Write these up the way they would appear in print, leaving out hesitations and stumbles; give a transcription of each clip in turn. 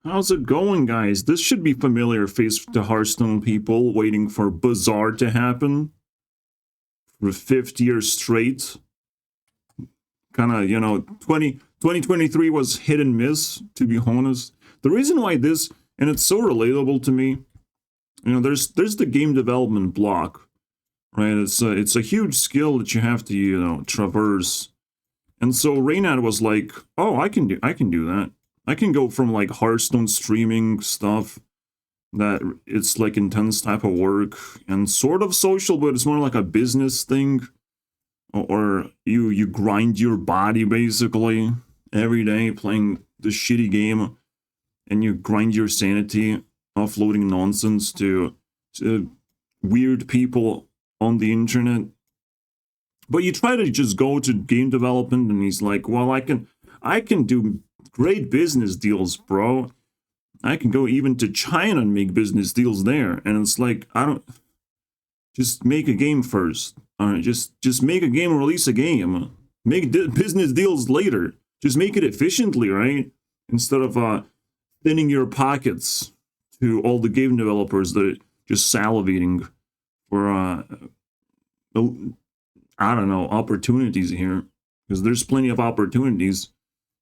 How's it going, guys? This should be familiar face to Hearthstone people waiting for Bazaar to happen for 50 years straight. Kind of, 2023 was hit and miss, to be honest. The reason why this, and it's so relatable to me, there's the game development block, right? It's a huge skill that you have to, traverse. And so Reynad was like, "Oh, I can do that. I can go from like Hearthstone streaming stuff that it's like intense type of work and sort of social, but it's more like a business thing, or you grind your body basically every day playing the shitty game, and you grind your sanity offloading nonsense to weird people on the internet. But you try to just go to game development, and he's like, "Well, I can do great business deals, bro. I can go even to China and make business deals there." And it's like, I don't just make a game first. All right, just make a game, release a game, make business deals later. Just make it efficiently, right? Instead of thinning your pockets to all the game developers that are just salivating for I don't know, opportunities here, because there's plenty of opportunities,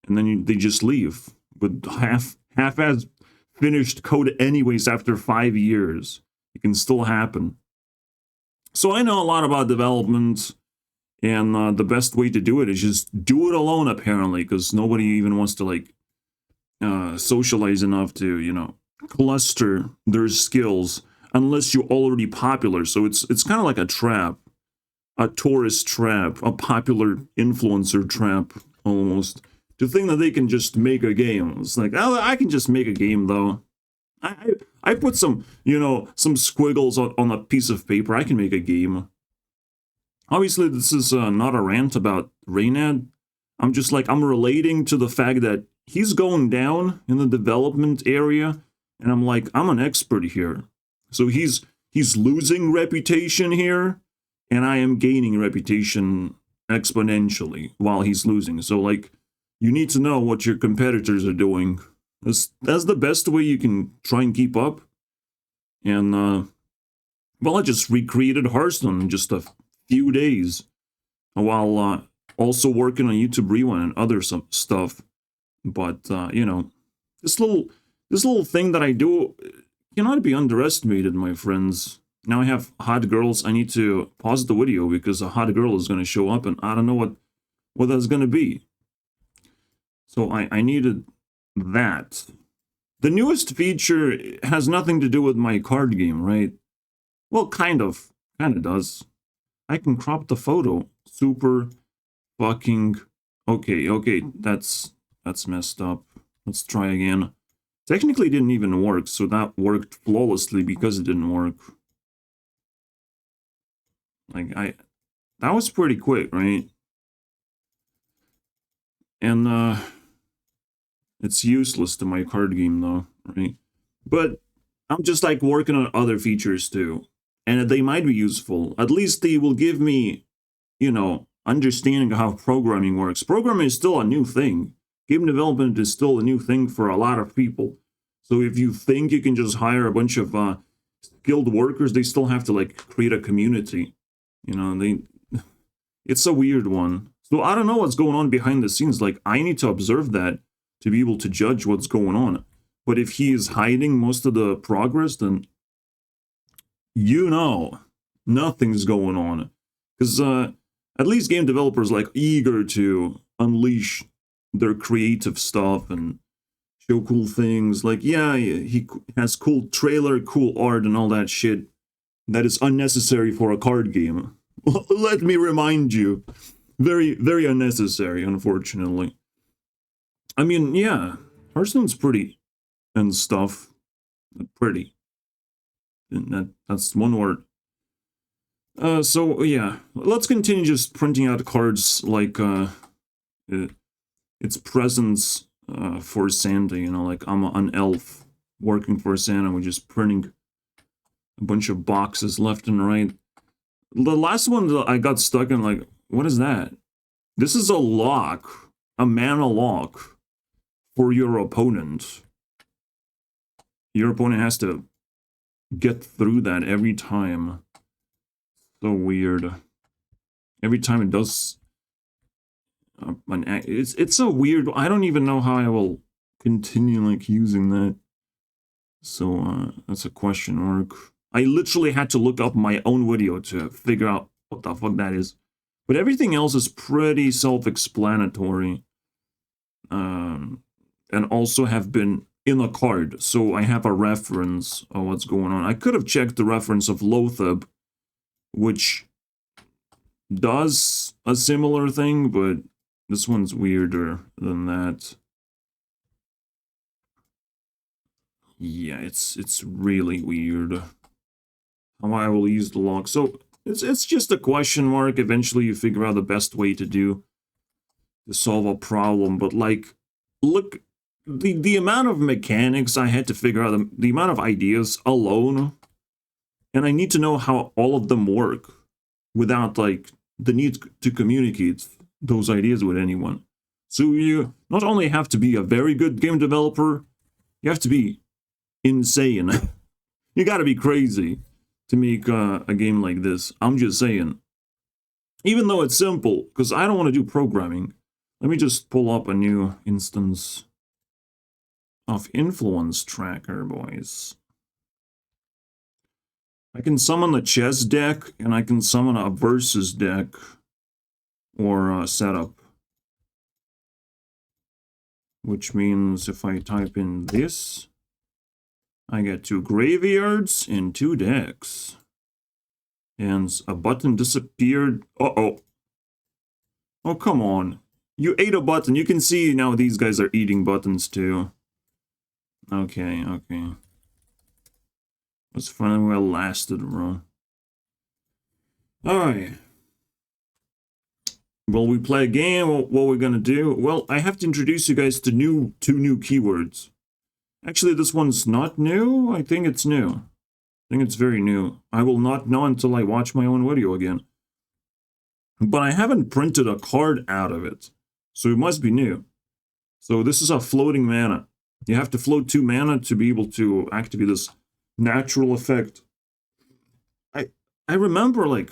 and then they just leave with half-as finished code anyways after 5 years. It can still happen. So I know a lot about development, and the best way to do it is just do it alone, apparently, because nobody even wants to like socialize enough to cluster their skills unless you're already popular. So it's kind of like a trap, a tourist trap, a popular influencer trap almost, to think that they can just make a game. It's like, oh, I can just make a game though. I put some squiggles on a piece of paper. I can make a game. Obviously, this is not a rant about Reynad. I'm relating to the fact that he's going down in the development area, and I'm like, I'm an expert here. So he's losing reputation here, and I am gaining reputation exponentially while he's losing. So like, you need to know what your competitors are doing. That's the best way you can try and keep up. And well, I just recreated Hearthstone in just a few days, while also working on YouTube Rewind and other some stuff. But this little thing that I do cannot be underestimated, my friends. Now I have hot girls. I need to pause the video because a hot girl is going to show up, and I don't know what that's going to be. So I needed that. The newest feature has nothing to do with my card game, right? Well, kind of does. I can crop the photo. Super fucking okay. That's messed up. Let's try again. Technically, it didn't even work, so that worked flawlessly because it didn't work. Like that was pretty quick, right? And it's useless to my card game though, right? But I'm just like working on other features too, and they might be useful. At least they will give me, understanding of how programming works. Programming is still a new thing. Game development is still a new thing for a lot of people. So if you think you can just hire a bunch of skilled workers, they still have to like create a community. It's a weird one. So I don't know what's going on behind the scenes. Like, I need to observe that to be able to judge what's going on. But if he is hiding most of the progress, then nothing's going on. Because at least game developers like eager to unleash their creative stuff and show cool things. Like, yeah, he has cool trailer, cool art, and all that shit that is unnecessary for a card game. Let me remind you. Very, very unnecessary, unfortunately. I mean, yeah, Hearthstone's pretty and stuff. Pretty. And that's one word. So yeah, let's continue just printing out cards like its presence for Santa. Like I'm an elf working for Santa. We're just printing a bunch of boxes left and right. The last one that I got stuck in, like, what is that? This is a lock, a mana lock for your opponent. your opponent has to get through that every time. So weird. Every time it does it's so weird. I don't even know how I will continue like using that. So that's a question mark. I literally had to look up my own video to figure out what the fuck that is. But everything else is pretty self-explanatory. And also have been in a card, so I have a reference of what's going on. I could have checked the reference of Lothab, which does a similar thing, but this one's weirder than that. Yeah, it's really weird. How I will use the log. So it's just a question mark. Eventually you figure out the best way to solve a problem. But like, look, the amount of mechanics I had to figure out, the amount of ideas alone, and I need to know how all of them work without like the need to communicate those ideas with anyone. So you not only have to be a very good game developer, you have to be insane. You gotta be crazy to make a game like this. I'm just saying. Even though it's simple, because I don't want to do programming. Let me just pull up a new instance of influence tracker, boys. I can summon a chess deck, and I can summon a versus deck, or a setup. Which means if I type in this, I get 2 graveyards and 2 decks. And a button disappeared. Uh-oh. Oh, come on. You ate a button. You can see now these guys are eating buttons too. Okay, okay. That's finally well lasted, bro. Alright. Will we play a game? What we're gonna do? Well, I have to introduce you guys to 2 new keywords. Actually, this one's not new. I think it's new. I think it's very new. I will not know until I watch my own video again. But I haven't printed a card out of it, so it must be new. So this is a floating mana. You have to float 2 mana to be able to activate this natural effect. I remember, like,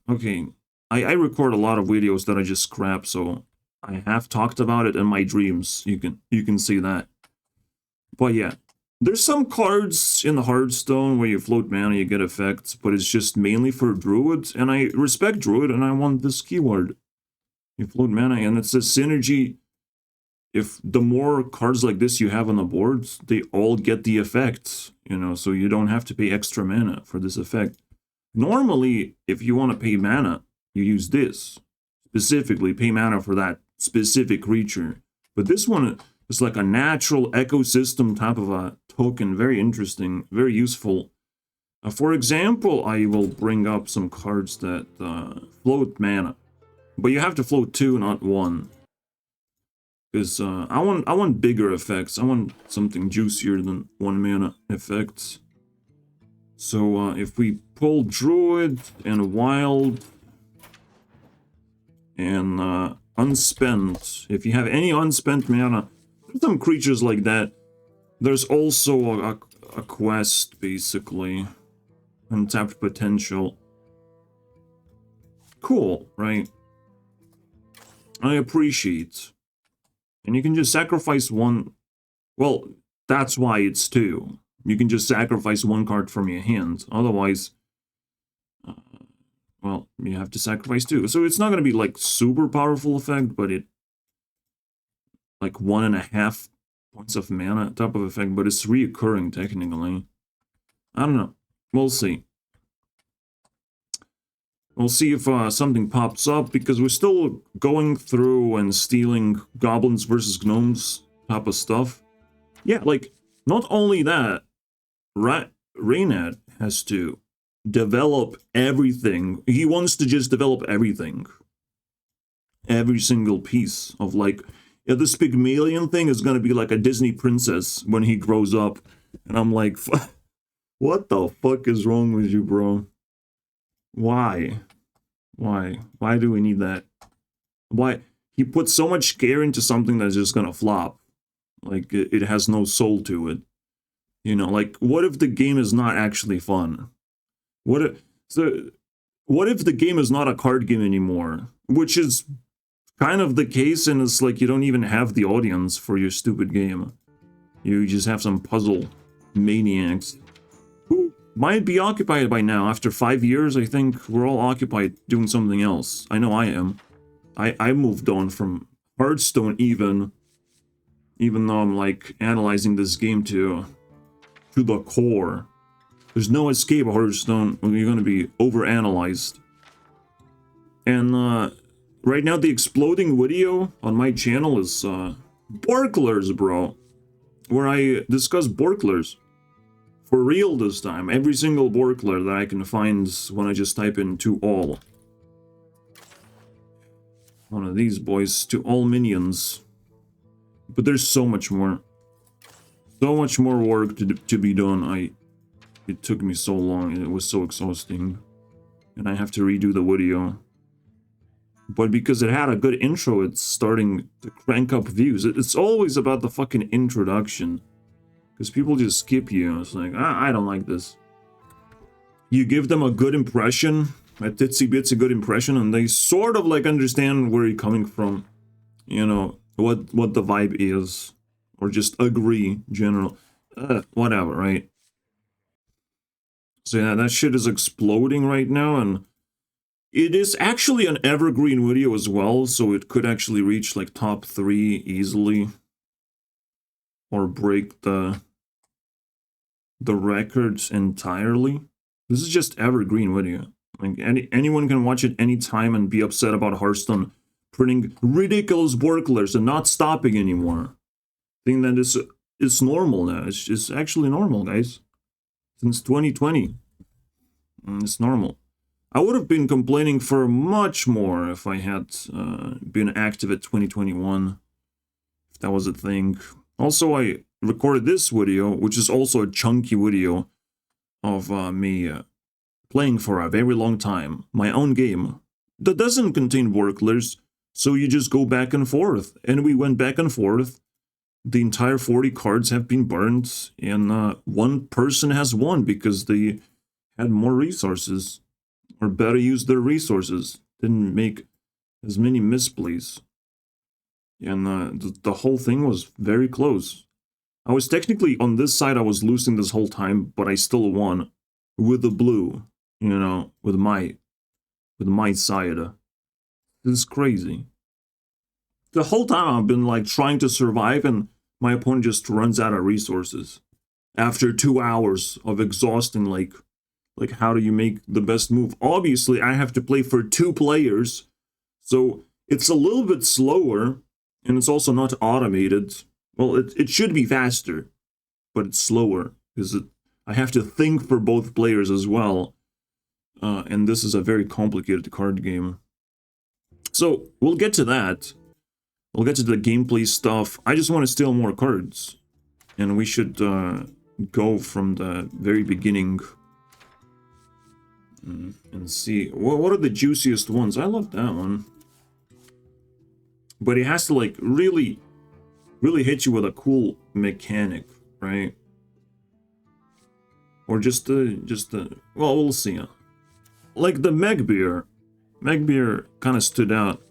okay, I record a lot of videos that I just scrap, so I have talked about it in my dreams. You can see that. But yeah, there's some cards in the Heartstone where you float mana, you get effects, but it's just mainly for Druid, and I respect Druid, and I want this keyword. You float mana, and it's a synergy. If the more cards like this you have on the board, they all get the effects, you know, so you don't have to pay extra mana for this effect. Normally, if you want to pay mana, you use this. Specifically, pay mana for that specific creature. But this one is like a natural ecosystem type of a token. Very interesting, very useful. For example, I will bring up some cards that float mana. But you have to float 2, not 1. Because I want bigger effects. I want something juicier than 1 mana effects. So if we pull Druid and Wild and Unspent, if you have any unspent mana, there's some creatures like that. There's also a quest, basically. Untapped potential. Cool, right? I appreciate. And you can just sacrifice 1. Well, that's why it's 2. You can just sacrifice 1 card from your hand. Otherwise, well, you have to sacrifice 2. So it's not going to be like super powerful effect, but it like 1.5 points of mana type of effect, but it's reoccurring technically. I don't know. We'll see. We'll see if something pops up, because we're still going through and stealing goblins versus gnomes type of stuff. Yeah, like, not only that, Reynad has to develop everything. He wants to just develop everything. Every single piece of, like, yeah, this Pygmalion thing is going to be like a Disney princess when he grows up. And I'm like, what the fuck is wrong with you, bro? Why? Why do we need that? Why? He put so much care into something that's just gonna flop. Like, it has no soul to it. You know, like, what if the game is not actually fun? What if, so, what if the game is not a card game anymore? Which is kind of the case, and it's like you don't even have the audience for your stupid game. You just have some puzzle maniacs who might be occupied by now. After 5 years, I think we're all occupied doing something else. I know I am. I moved on from Hearthstone even though I'm like analyzing this game to the core. There's no escape, Hearthstone, when you're gonna be overanalyzed. And right now the exploding video on my channel is Borklers, bro. Where I discuss Borklers. For real this time. Every single Borkler that I can find when I just type in to all. One of these boys, to all minions. But there's so much more. So much more work to be done. It took me so long and it was so exhausting. And I have to redo the video. But because it had a good intro, it's starting to crank up views. It's always about the fucking introduction. Because people just skip you. It's like, I don't like this. You give them a good impression, a titsy-bitsy good impression, and they sort of like understand where you're coming from. You know, what the vibe is. Or just agree, general. Whatever, right? So yeah, that shit is exploding right now, and it is actually an evergreen video as well, so it could actually reach like top 3 easily. Or break the records entirely. This is just evergreen video. Like anyone can watch it anytime and be upset about Hearthstone printing ridiculous Borklers and not stopping anymore. I think that it's normal now. It's actually normal, guys. Since 2020. It's normal. I would have been complaining for much more if I had been active at 2021. If that was a thing. Also, I recorded this video, which is also a chunky video of me playing for a very long time. My own game. That doesn't contain Borklers, so you just go back and forth. And we went back and forth. The entire 40 cards have been burned, and one person has won because they had more resources, or better used their resources, didn't make as many misplays. And the whole thing was very close. I was technically, on this side, I was losing this whole time, but I still won with the blue, you know, with my side. This is crazy. The whole time I've been like trying to survive, and my opponent just runs out of resources. After 2 hours of exhausting, like how do you make the best move? Obviously, I have to play for 2 players, so it's a little bit slower, and it's also not automated. Well, it should be faster, but it's slower, because I have to think for both players as well, and this is a very complicated card game. So, we'll get to that. We'll get to the gameplay stuff. I just want to steal more cards. And we should go from the very beginning. And see. What are the juiciest ones? I love that one. But it has to like really hit you with a cool mechanic, right? Or just the well, we'll see. Like the Megabug. Megabug kind of stood out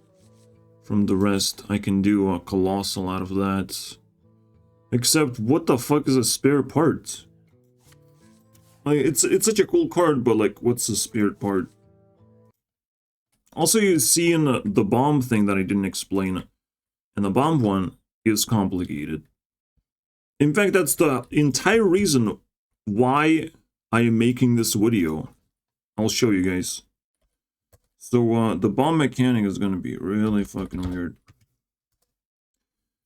from the rest. I can do a colossal out of that. Except, what the fuck is a spare part? Like, it's such a cool card, but like, what's the spare part? Also, you see in the bomb thing that I didn't explain, and the bomb one is complicated. In fact, that's the entire reason why I am making this video. I'll show you guys. So, the bomb mechanic is going to be really fucking weird.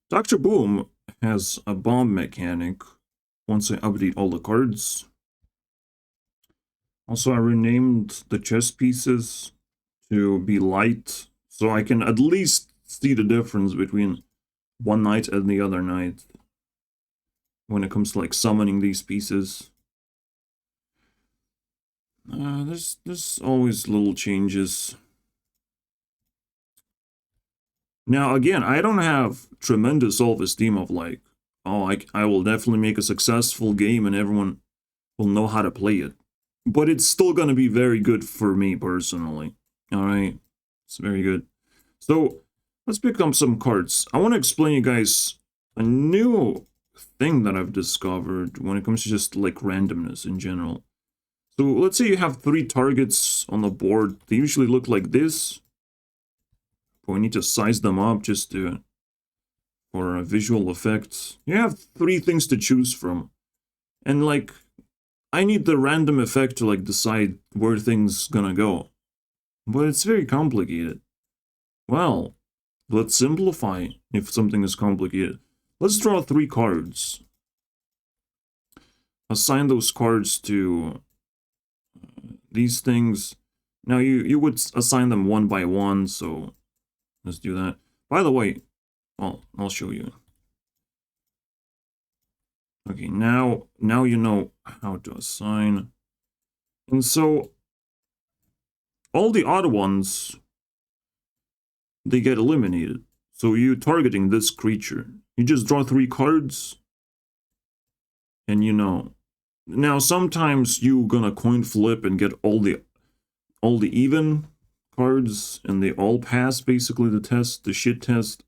Dr. Boom has a bomb mechanic once I update all the cards. Also, I renamed the chess pieces to be light, so I can at least see the difference between one night and the other night when it comes to like summoning these pieces. There's always little changes. Now, again, I don't have tremendous self-esteem of like, oh, I will definitely make a successful game and everyone will know how to play it. But it's still going to be very good for me personally. All right, it's very good. So let's pick up some cards. I want to explain you guys a new thing that I've discovered when it comes to just like randomness in general. So let's say you have 3 targets on the board. They usually look like this. But we need to size them up just to, for a visual effect. You have 3 things to choose from. And like, I need the random effect to like decide where things gonna go. But it's very complicated. Well, let's simplify if something is complicated. Let's draw 3 cards. Assign those cards to these things. Now you would assign them one by one, so let's do that. By the way, well, I'll show you. Okay, now you know how to assign. And so all the odd ones, they get eliminated. So you're targeting this creature. You just draw 3 cards, and you know. Now sometimes you're gonna coin flip and get all the even cards, and they all pass basically the test, the shit test.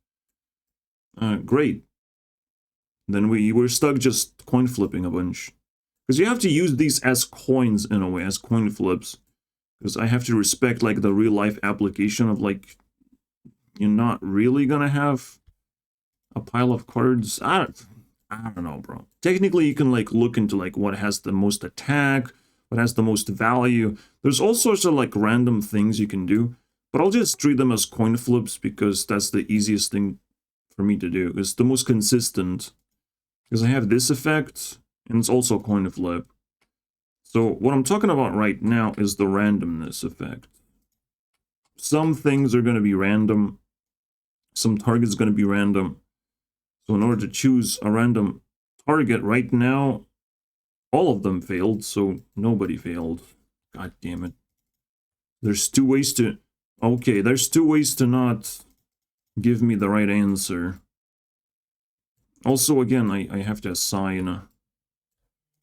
Great. Then we're stuck just coin flipping a bunch. Because you have to use these as coins in a way, as coin flips. Because I have to respect like the real life application of like, you're not really gonna have a pile of cards. I don't know, bro. Technically, you can like look into like what has the most attack, what has the most value. There's all sorts of like random things you can do, but I'll just treat them as coin flips because that's the easiest thing for me to do. It's the most consistent because I have this effect and it's also a coin flip. So what I'm talking about right now is the randomness effect. Some things are going to be random. Some target's going to be random. So in order to choose a random target right now, all of them failed, so nobody failed. God damn it. There's 2 ways to... Okay, there's 2 ways to not give me the right answer. Also, again, I have to assign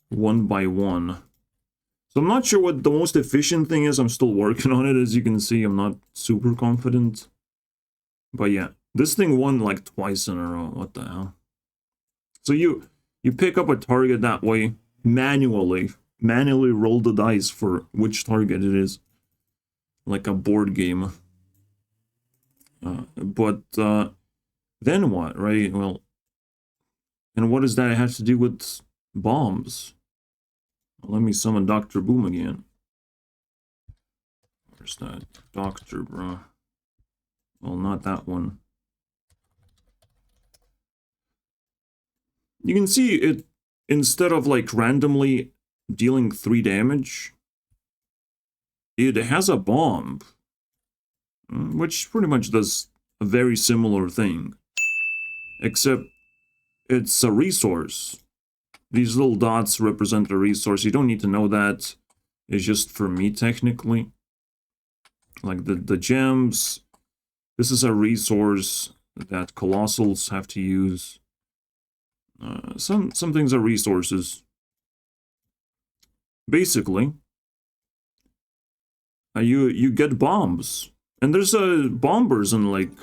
one by one. So I'm not sure what the most efficient thing is. I'm still working on it, as you can see. I'm not super confident. But yeah, this thing won like twice in a row. What the hell? So you pick up a target that way, manually roll the dice for which target it is. Like a board game. But then what, right? Well, and what does that have to do with bombs? Let me summon Dr. Boom again. Where's that doctor, bro? Well, not that one. You can see it, instead of like randomly dealing 3 damage, it has a bomb, which pretty much does a very similar thing, except it's a resource. These little dots represent a resource. You don't need to know that. It's just for me, technically. Like the gems. This is a resource that colossals have to use. Some things are resources. Basically, you get bombs. And there's bombers in like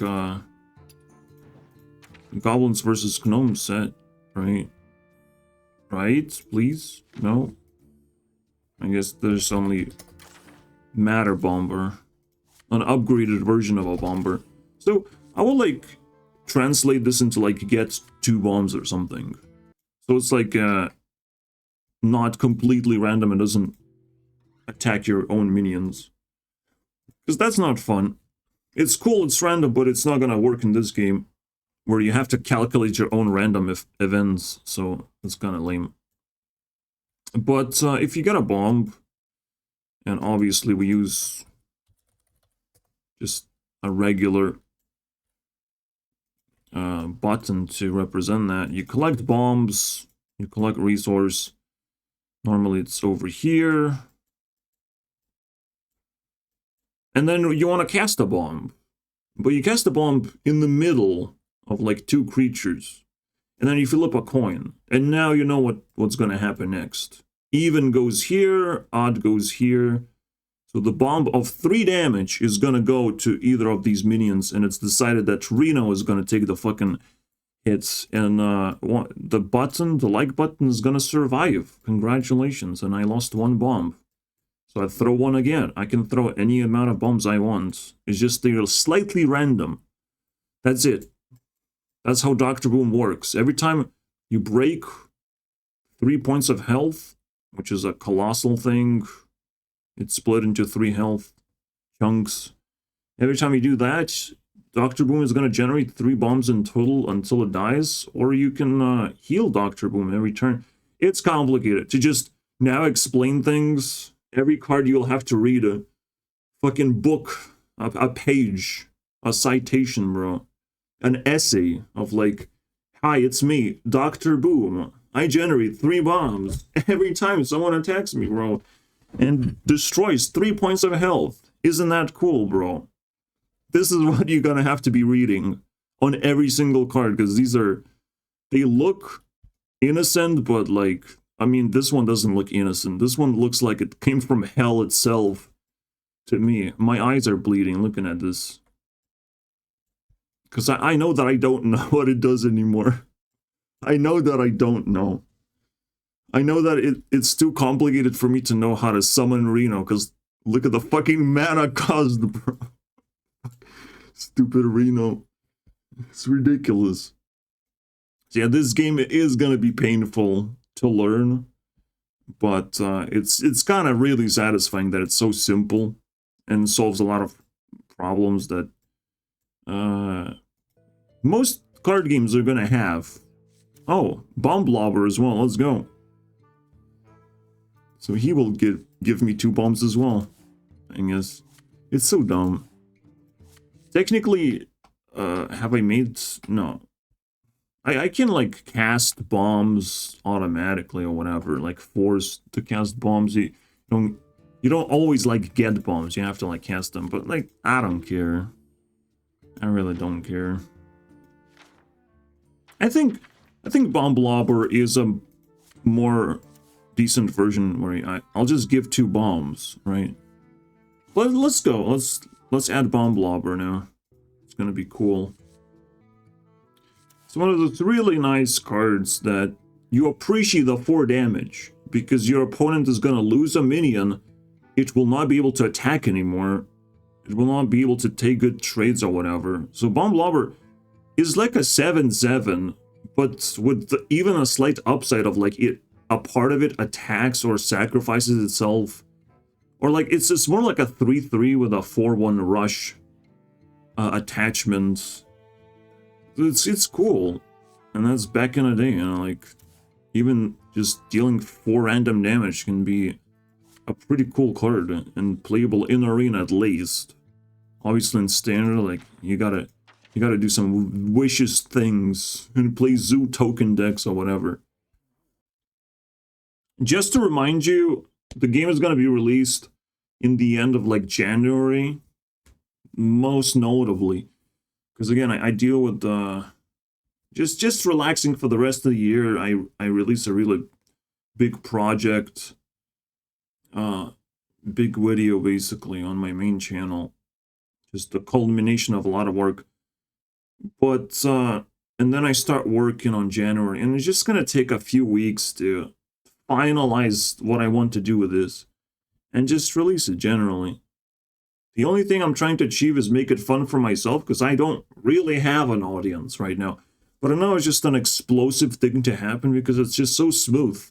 Goblins versus Gnomes set, right? Right, please? No? I guess there's only Matter Bomber. An upgraded version of a bomber. So, I will, like, translate this into, like, get 2 bombs or something. So it's, like, not completely random and doesn't attack your own minions. Because that's not fun. It's cool, it's random, but it's not gonna work in this game, where you have to calculate your own random events, so it's kind of lame. But if you get a bomb, and obviously we use just a regular button to represent that, you collect bombs, you collect resource. Normally it's over here. And then you want to cast a bomb. But you cast a bomb in the middle of like 2 creatures. and then you fill up a coin, and now you know what's going to happen next. Even goes here, odd goes here. So the bomb of 3 damage is going to go to either of these minions, and it's decided that Reno is going to take the fucking hits, and the like button is going to survive. Congratulations, and I lost 1 bomb. So I throw 1 again. I can throw any amount of bombs I want. It's just they're slightly random. That's it. That's how Dr. Boom works. Every time you break 3 points of health, which is a colossal thing, it's split into 3 health chunks. Every time you do that, Dr. Boom is going to generate 3 bombs in total until it dies, or you can heal Dr. Boom every turn. It's complicated. To just now explain things, every card you'll have to read a fucking book, a page, a citation, bro. An essay of like, hi, it's me, Dr. Boom. I generate 3 bombs every time someone attacks me, bro. And destroys 3 points of health. Isn't that cool, bro? This is what you're gonna have to be reading on every single card, because they look innocent, but like, I mean, this one doesn't look innocent. This one looks like it came from hell itself to me. My eyes are bleeding looking at this. Because I know that I don't know what it does anymore. I know that I don't know. I know that it's too complicated for me to know how to summon Reno, because look at the fucking mana cost, bro. Stupid Reno. It's ridiculous. So yeah, this game is going to be painful to learn, but it's kind of really satisfying that it's so simple and solves a lot of problems that most card games are going to have. Oh, Bomb Blobber as well. Let's go. So he will give me 2 bombs as well. I guess. It's so dumb. Technically, have I made... No. I can, like, cast bombs automatically or whatever. Like, forced to cast bombs. You don't always, like, get bombs. You have to, like, cast them. But, like, I don't care. I really don't care. I think Bomb Blobber is a more decent version where I'll just give 2 bombs, right? But let's go. Let's add Bomb Blobber now. It's gonna be cool. It's one of those really nice cards that you appreciate the 4 damage, because your opponent is gonna lose a minion. It will not be able to attack anymore. It will not be able to take good trades or whatever. So Bomb Blobber is like a 7/7, but with even a slight upside of like a part of it attacks or sacrifices itself. Or like it's just more like a 3/3 with a 4/1 rush attachment. It's cool. And that's back in the day, you know, like even just dealing 4 random damage can be a pretty cool card and playable in arena at least. Obviously in standard, like you gotta do some vicious things and play zoo token decks or whatever. Just to remind you, the game is gonna be released in the end of like January, most notably, because again I deal with just relaxing for the rest of the year. I release a really big project, big video basically on my main channel, just the culmination of a lot of work. But and then I start working on January, and it's just gonna take a few weeks to finalize what I want to do with this and just release it generally. The only thing I'm trying to achieve is make it fun for myself, because I don't really have an audience right now. But I know it's just an explosive thing to happen because it's just so smooth.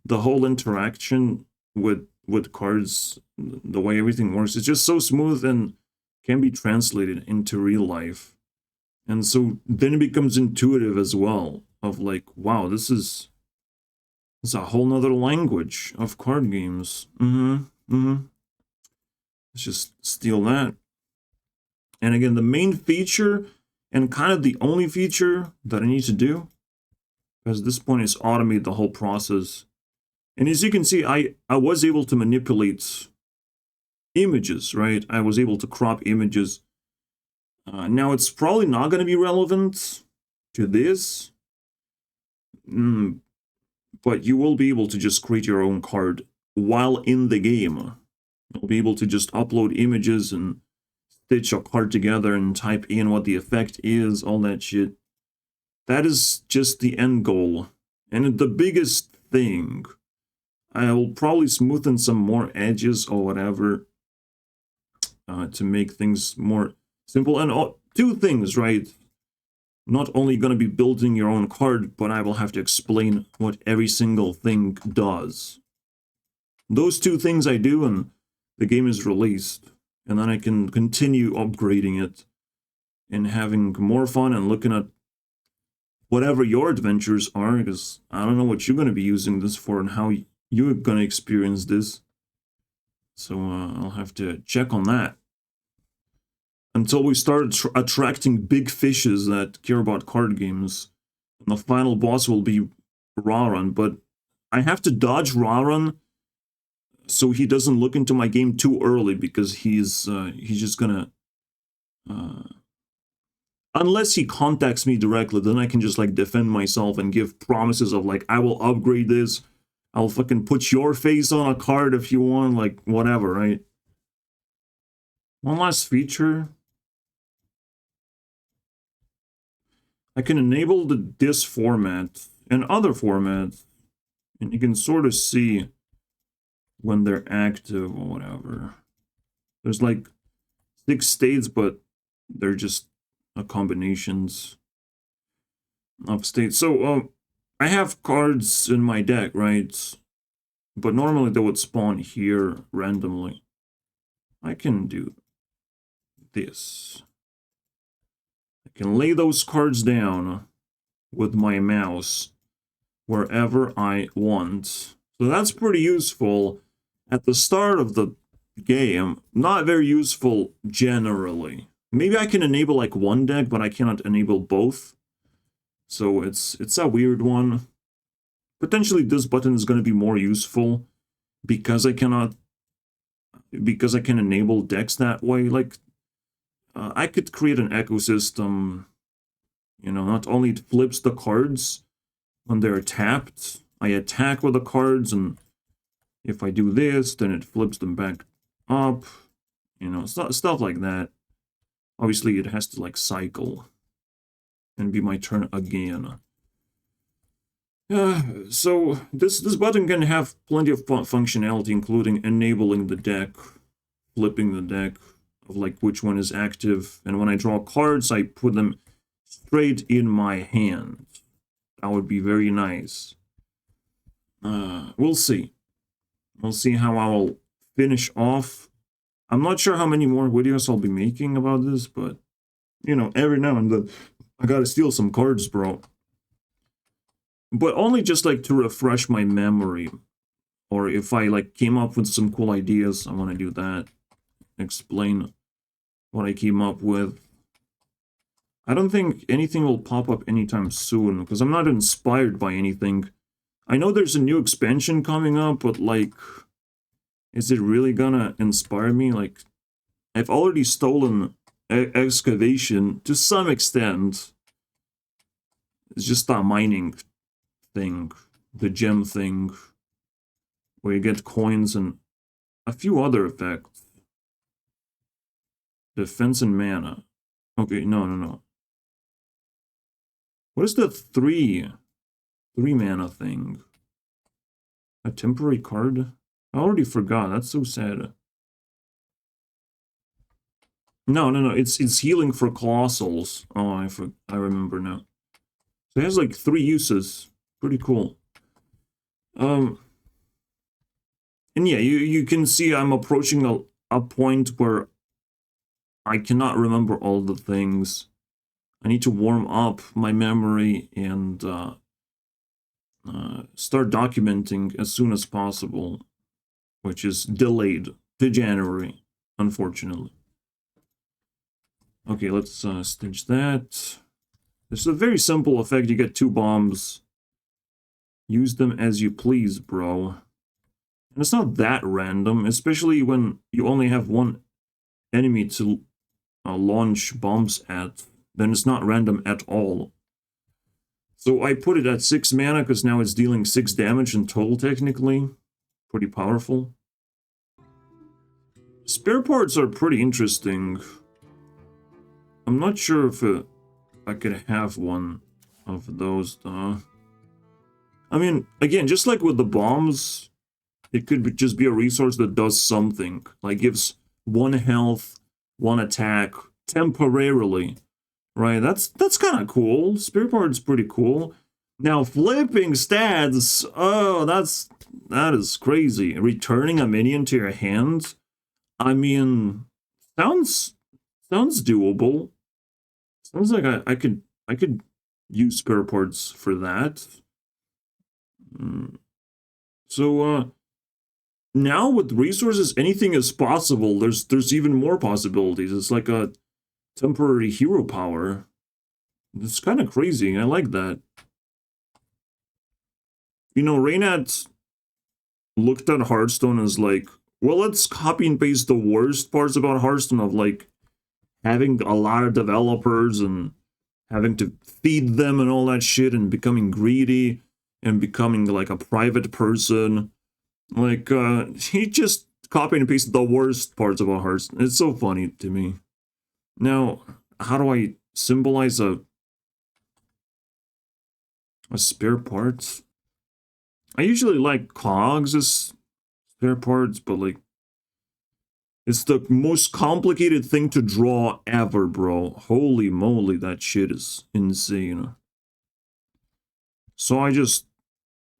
The whole interaction with cards, the way everything works, it's just so smooth and can be translated into real life. And so then it becomes intuitive as well, of like, wow, this is a whole nother language of card games. Let's just steal that. And again, the main feature, and kind of the only feature that I need to do, because at this point is automate the whole process. And as you can see, I was able to manipulate images, right? I was able to crop images. Now it's probably not going to be relevant to this, But you will be able to just create your own card while in the game. You'll be able to just upload images and stitch a card together and type in what the effect is, all that shit. That is just the end goal. And the biggest thing, I will probably smoothen some more edges or whatever to make things more simple. And two things, right? Not only going to be building your own card, but I will have to explain what every single thing does. Those two things I do, and the game is released. And then I can continue upgrading it and having more fun and looking at whatever your adventures are, because I don't know what you're going to be using this for and how you're going to experience this. So I'll have to check on that. Until we start attracting big fishes that care about card games. And the final boss will be Raran, but I have to dodge Raran so he doesn't look into my game too early, because he's just gonna... unless he contacts me directly, then I can just, like, defend myself and give promises of, like, I will upgrade this, I'll fucking put your face on a card if you want, like, whatever, right? One last feature. I can enable this format and other formats, and you can sort of see when they're active or whatever. There's like 6 states, but they're just combinations of states. So I have cards in my deck, right? But normally they would spawn here randomly. I can do this. I can lay those cards down with my mouse wherever I want. So that's pretty useful at the start of the game. Not very useful generally. Maybe I can enable like one deck, but I cannot enable both. So it's a weird one. Potentially this button is going to be more useful because I can enable decks that way. Like I could create an ecosystem, you know, not only it flips the cards when they're tapped, I attack with the cards, and if I do this, then it flips them back up, you know, stuff like that. Obviously, it has to, like, cycle and be my turn again. So this button can have plenty of functionality, including enabling the deck, flipping the deck, of like which one is active, and when I draw cards, I put them straight in my hand. That would be very nice. We'll see. We'll see how I'll finish off. I'm not sure how many more videos I'll be making about this, but, you know, every now and then, I gotta steal some cards, bro. But only just, like, to refresh my memory. Or if I, like, came up with some cool ideas, I want to do that. Explain what I came up with. I don't think anything will pop up anytime soon, because I'm not inspired by anything. I know there's a new expansion coming up, but, like, is it really gonna inspire me? Like, I've already stolen excavation to some extent. It's just that mining thing, the gem thing, where you get coins and a few other effects. Defense and mana. Okay, no. What is the three mana thing? A temporary card? I already forgot. That's so sad. No. It's healing for colossals. Oh, I remember now. So it has like 3 uses. Pretty cool. And yeah, you can see I'm approaching a point where I cannot remember all the things. I need to warm up my memory and start documenting as soon as possible, which is delayed to January, unfortunately. Okay, let's stitch that. This is a very simple effect. You get 2 bombs. Use them as you please, bro. And it's not that random, especially when you only have one enemy to launch bombs at. Then it's not random at all. So I put it at 6 mana because now it's dealing 6 damage in total technically. Pretty powerful. Spare parts are pretty interesting. I'm not sure if I could have one of those though. I mean, again, just like with the bombs, it could just be a resource that does something. Like gives 1 health, 1 attack, temporarily. Right, that's kind of cool. Spare part's pretty cool. Now, flipping stats, oh, that is crazy. Returning a minion to your hand, I mean, sounds doable. Sounds like I could use spare parts for that. So now with resources, anything is possible. There's even more possibilities. It's like a temporary hero power. It's kind of crazy. I like that. You know, Reynat looked at Hearthstone as like, well, let's copy and paste the worst parts about Hearthstone of like having a lot of developers and having to feed them and all that shit and becoming greedy and becoming like a private person. Like, he just copied and pasted the worst parts about Hearthstone. It's so funny to me. Now, how do I symbolize a spare part? I usually like cogs as spare parts, but like, it's the most complicated thing to draw ever, bro. Holy moly, that shit is insane. So I just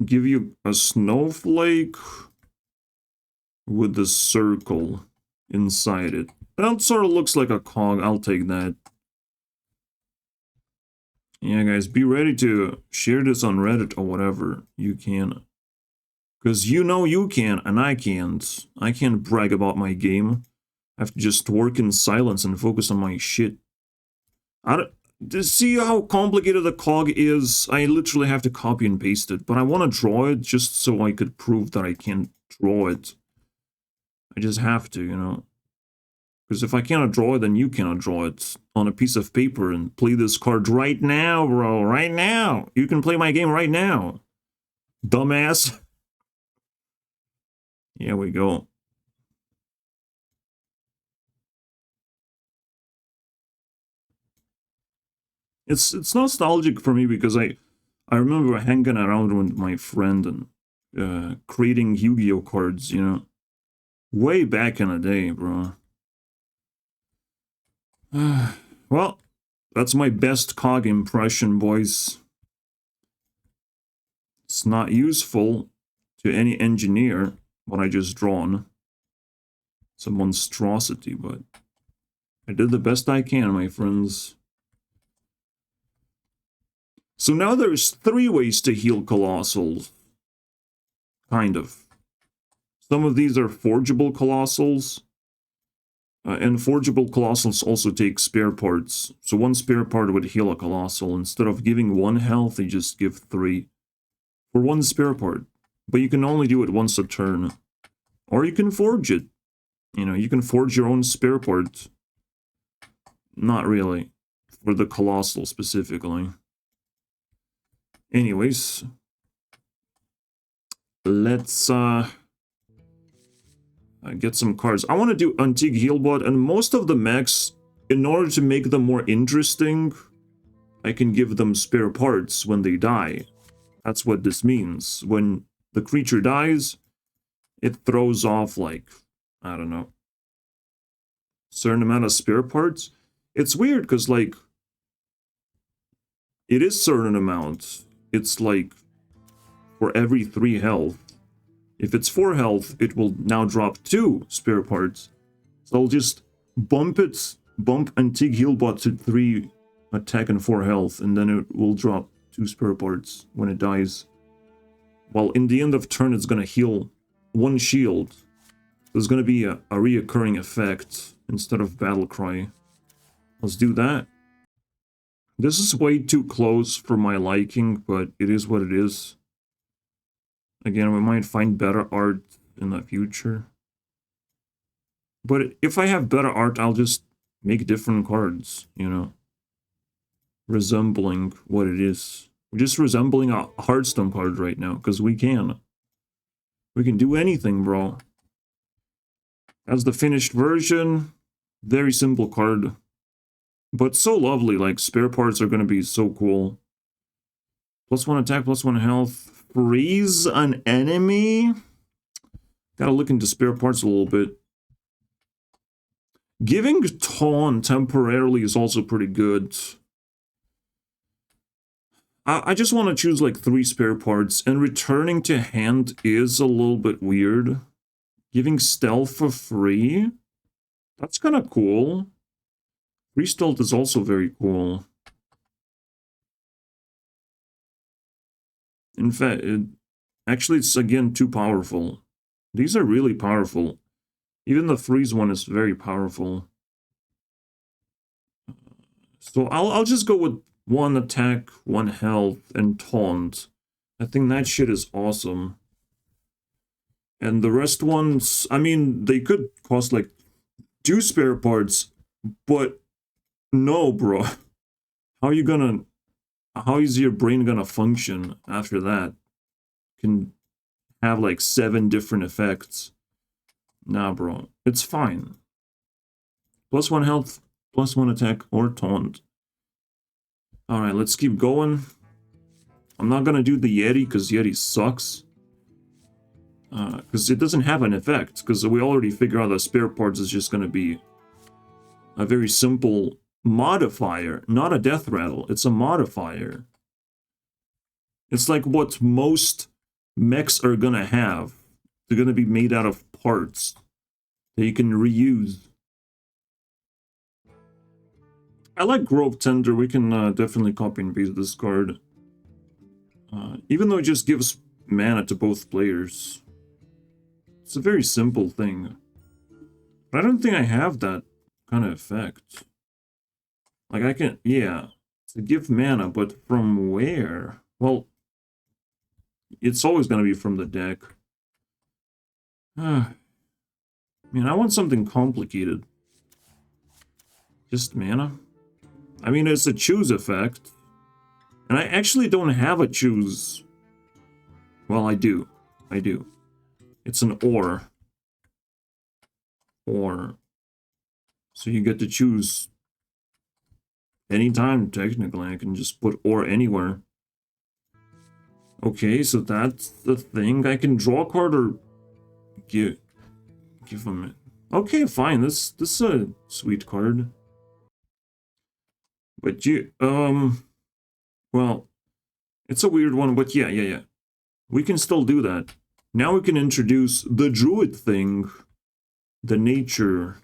give you a snowflake with the circle inside it. That sort of looks like a cog. I'll take that. Yeah, guys, be ready to share this on Reddit or whatever you can. Because you know you can, and I can't. I can't brag about my game. I have to just work in silence and focus on my shit. To see how complicated the cog is, I literally have to copy and paste it. But I want to draw it just so I could prove that I can draw it. I just have to, you know. Because if I cannot draw it, then you cannot draw it on a piece of paper and play this card right now, bro. Right now. You can play my game right now. Dumbass. Here we go. It's nostalgic for me because I remember hanging around with my friend and creating Yu-Gi-Oh cards, you know. Way back in the day, bro. Well, that's my best cog impression, boys. It's not useful to any engineer, what I just drawn. It's a monstrosity, but I did the best I can, my friends. So now there's 3 ways to heal Colossals. Kind of. Some of these are forgeable Colossals. And forgeable Colossals also take spare parts. So 1 spare part would heal a Colossal. Instead of giving 1 health, they just give 3. For 1 spare part. But you can only do it once a turn. Or you can forge it. You know, you can forge your own spare part. Not really. For the Colossal specifically. Anyways. Let's get some cards. I want to do Antique Healbot, and most of the mechs, in order to make them more interesting, I can give them spare parts when they die. That's what this means. When the creature dies, it throws off, like, I don't know, certain amount of spare parts. It's weird, because, like, it is certain amount. It's, like, for every 3 health. If it's 4 health, it will now drop 2 spare parts. So I'll just bump Antique Healbot to 3 attack and 4 health, and then it will drop 2 spare parts when it dies. While in the end of turn, it's gonna heal 1 shield. There's gonna be a reoccurring effect instead of Battle Cry. Let's do that. This is way too close for my liking, but it is what it is. Again, we might find better art in the future. But if I have better art, I'll just make different cards, you know. Resembling what it is. We're just resembling a Heartstone card right now, because we can. We can do anything, bro. As the finished version, very simple card. But so lovely, like, spare parts are going to be so cool. +1 attack, +1 health. Freeze an enemy? Gotta look into spare parts a little bit. Giving taunt temporarily is also pretty good. I just want to choose like 3 spare parts, and returning to hand is a little bit weird. Giving stealth for free? That's kind of cool. Free stealth is also very cool. In fact, actually it's again too powerful. These are really powerful. Even the freeze one is very powerful. So I'll just go with 1 attack, 1 health, and taunt. I think that shit is awesome. And the rest ones, I mean, they could cost like 2 spare parts, but no, bro. How is your brain gonna function after that? Can have like 7 different effects. Nah, bro. It's fine. +1 health, +1 attack, or taunt. Alright, let's keep going. I'm not gonna do the Yeti, because Yeti sucks. Because it doesn't have an effect, because we already figured out that spare parts is just gonna be a very simple modifier, not a death rattle. It's a modifier. It's like what most mechs are gonna have. They're gonna be made out of parts that you can reuse. I like Grove Tender. We can definitely copy and paste this card. Even though it just gives mana to both players. It's a very simple thing. But I don't think I have that kind of effect. Like I can, yeah, to give mana, but from where? Well, it's always going to be from the deck. Man, I want something complicated. Just mana. I mean, it's a choose effect. And I actually don't have a choose. Well, I do. I do. It's an or. Or. So you get to choose anytime, technically. I can just put or anywhere. Okay, so that's the thing. I can draw a card or give them it. Okay, fine. This is a sweet card. But well, it's a weird one, but yeah. We can still do that. Now we can introduce the druid thing, the nature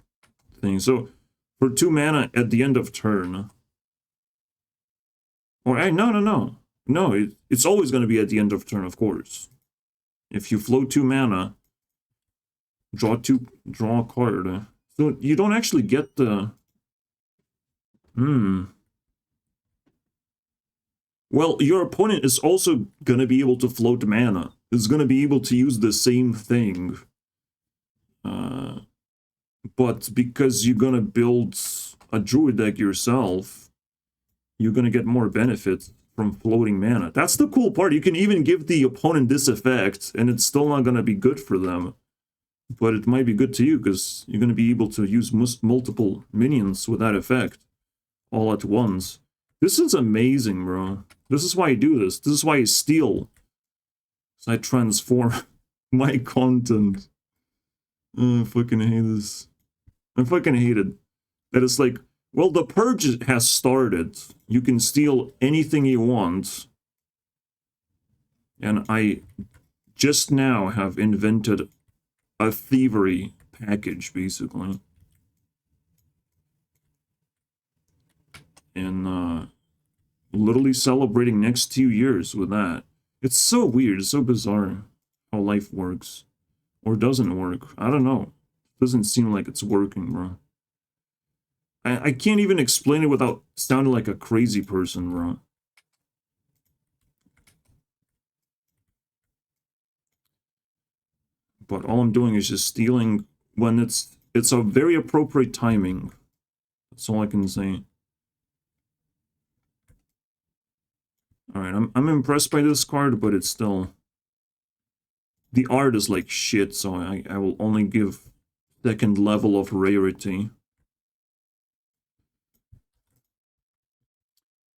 thing. So for 2 mana at the end of turn, or no. No, it's always going to be at the end of turn, of course. If you float 2 mana, draw a card. So you don't actually get the Well, your opponent is also going to be able to float mana. Is going to be able to use the same thing. But because you're going to build a druid deck yourself, you're going to get more benefits from floating mana. That's the cool part. You can even give the opponent this effect, and it's still not going to be good for them. But it might be good to you, because you're going to be able to use multiple minions with that effect all at once. This is amazing, bro. This is why I do this. This is why I steal. So I transform my content. I fucking hate this. I fucking hate it. That it's like, well, the purge has started. You can steal anything you want. And I just now have invented a thievery package, basically. And literally celebrating next 2 years with that. It's so weird, it's so bizarre how life works. Or doesn't work. I don't know. It doesn't seem like it's working, bro. I can't even explain it without sounding like a crazy person, bro. But all I'm doing is just stealing when it's a very appropriate timing. That's all I can say. Alright, I'm impressed by this card, but it's still... The art is like shit, so I will only give second level of rarity.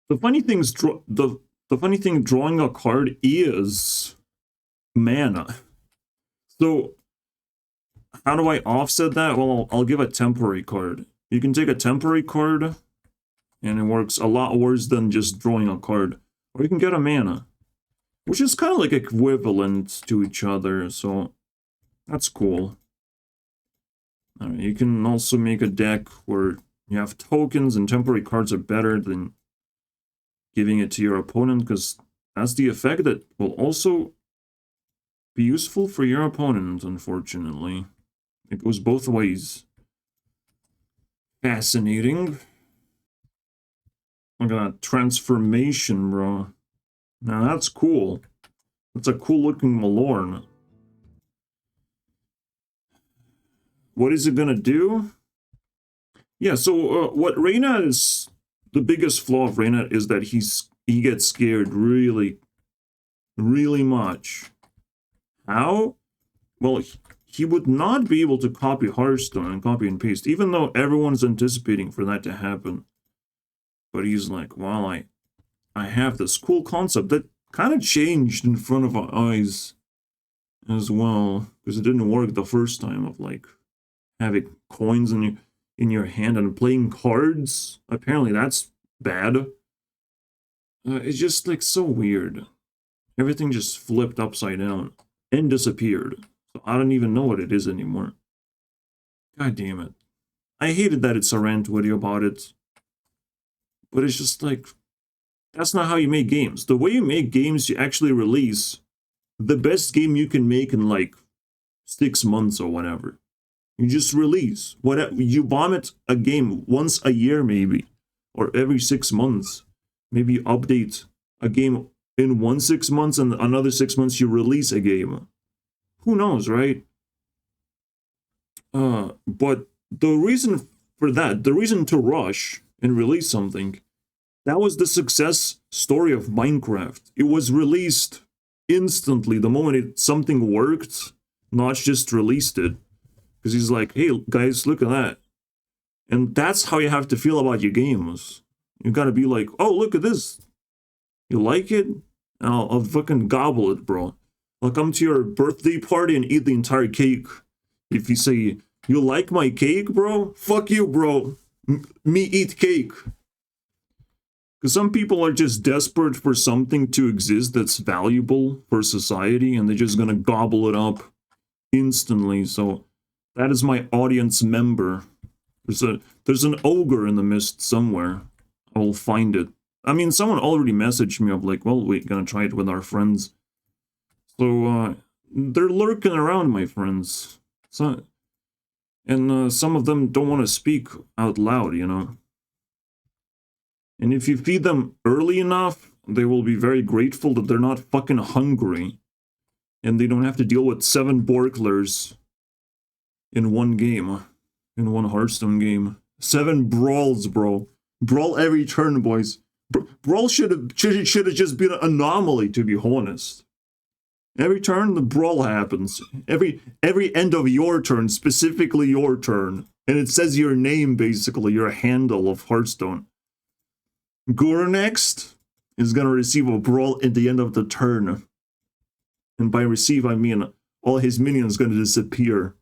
The funny thing is, the funny thing drawing a card is mana. So, how do I offset that? Well, I'll give a temporary card. You can take a temporary card, and it works a lot worse than just drawing a card. Or you can get a mana, which is kind of like equivalent to each other, so that's cool. Alright, you can also make a deck where you have tokens, and temporary cards are better than giving it to your opponent, because that's the effect that will also be useful for your opponent, unfortunately. It goes both ways. Fascinating. Look at that transformation, bro. Now that's cool. That's a cool looking Malorn. What is it gonna do? Yeah, so what Reyna is... The biggest flaw of Reyna is that he gets scared really, really much. How? Well, he would not be able to copy Hearthstone and copy and paste, even though everyone's anticipating for that to happen. But he's like, well, I have this cool concept that kind of changed in front of our eyes as well, because it didn't work the first time of like having coins in your hand and playing cards. Apparently that's bad. It's just like so weird. Everything just flipped upside down and disappeared. So I don't even know what it is anymore. God damn it. I hated that it's a rant video about it. But it's just like, that's not how you make games. The way you make games, you actually release the best game you can make in like 6 months or whatever. You just release whatever. You vomit a game once a year maybe, or every 6 months. Maybe you update a game in 6 months, and another 6 months you release a game. Who knows, right? But the reason for that, the reason to rush and release something, that was the success story of Minecraft. It was released instantly the moment something worked. Notch just released it. Because he's like, hey, guys, look at that. And that's how you have to feel about your games. You gotta be like, oh, look at this. You like it? I'll fucking gobble it, bro. I'll come to your birthday party and eat the entire cake. If you say, you like my cake, bro? Fuck you, bro. Me eat cake. Because some people are just desperate for something to exist that's valuable for society, and they're just gonna gobble it up instantly. So that is my audience member. There's an ogre in the mist somewhere. I will find it. I mean, someone already messaged me of like, well, we're gonna try it with our friends. So, they're lurking around, my friends. So, and some of them don't want to speak out loud, you know. And if you feed them early enough, they will be very grateful that they're not fucking hungry. And they don't have to deal with 7 Borklers in one game. In one Hearthstone game. 7 brawls, bro. Brawl every turn, boys. Brawl should have just been an anomaly, to be honest. Every turn, the brawl happens. Every end of your turn, specifically your turn. And it says your name, basically, your handle of Hearthstone. Guru next is going to receive a brawl at the end of the turn. And by receive, I mean all his minions going to disappear.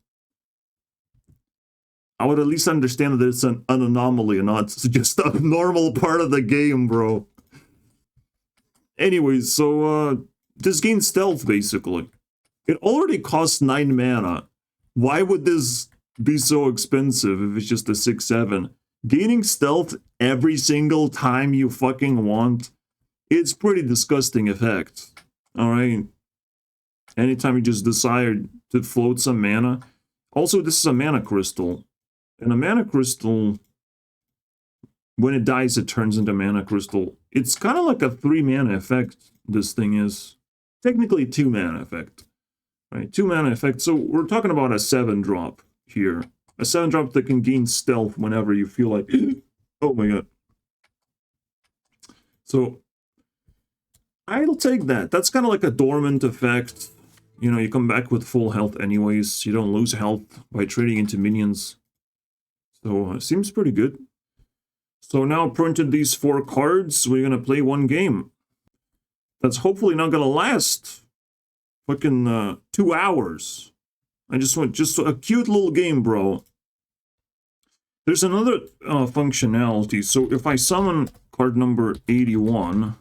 I would at least understand that it's an anomaly and not just a normal part of the game, bro. Anyways, so, this gains stealth, basically. It already costs 9 mana. Why would this be so expensive if it's just a 6/7? Gaining stealth every single time you fucking want, it's pretty disgusting effect. Alright? Anytime you just desire to float some mana. Also, this is a mana crystal. And a mana crystal, when it dies, it turns into mana crystal. It's kind of like a 3 mana effect, this thing is. Technically 2 mana effect. Right? 2 mana effect. So we're talking about a 7-drop here. A 7-drop that can gain stealth whenever you feel like... Oh my god. So, I'll take that. That's kind of like a dormant effect. You know, you come back with full health anyways. You don't lose health by trading into minions. So, seems pretty good. So now printed these 4 cards. We're gonna play one game. That's hopefully not gonna last fucking 2 hours. I just want just a cute little game, bro. There's another functionality. So if I summon card number 81,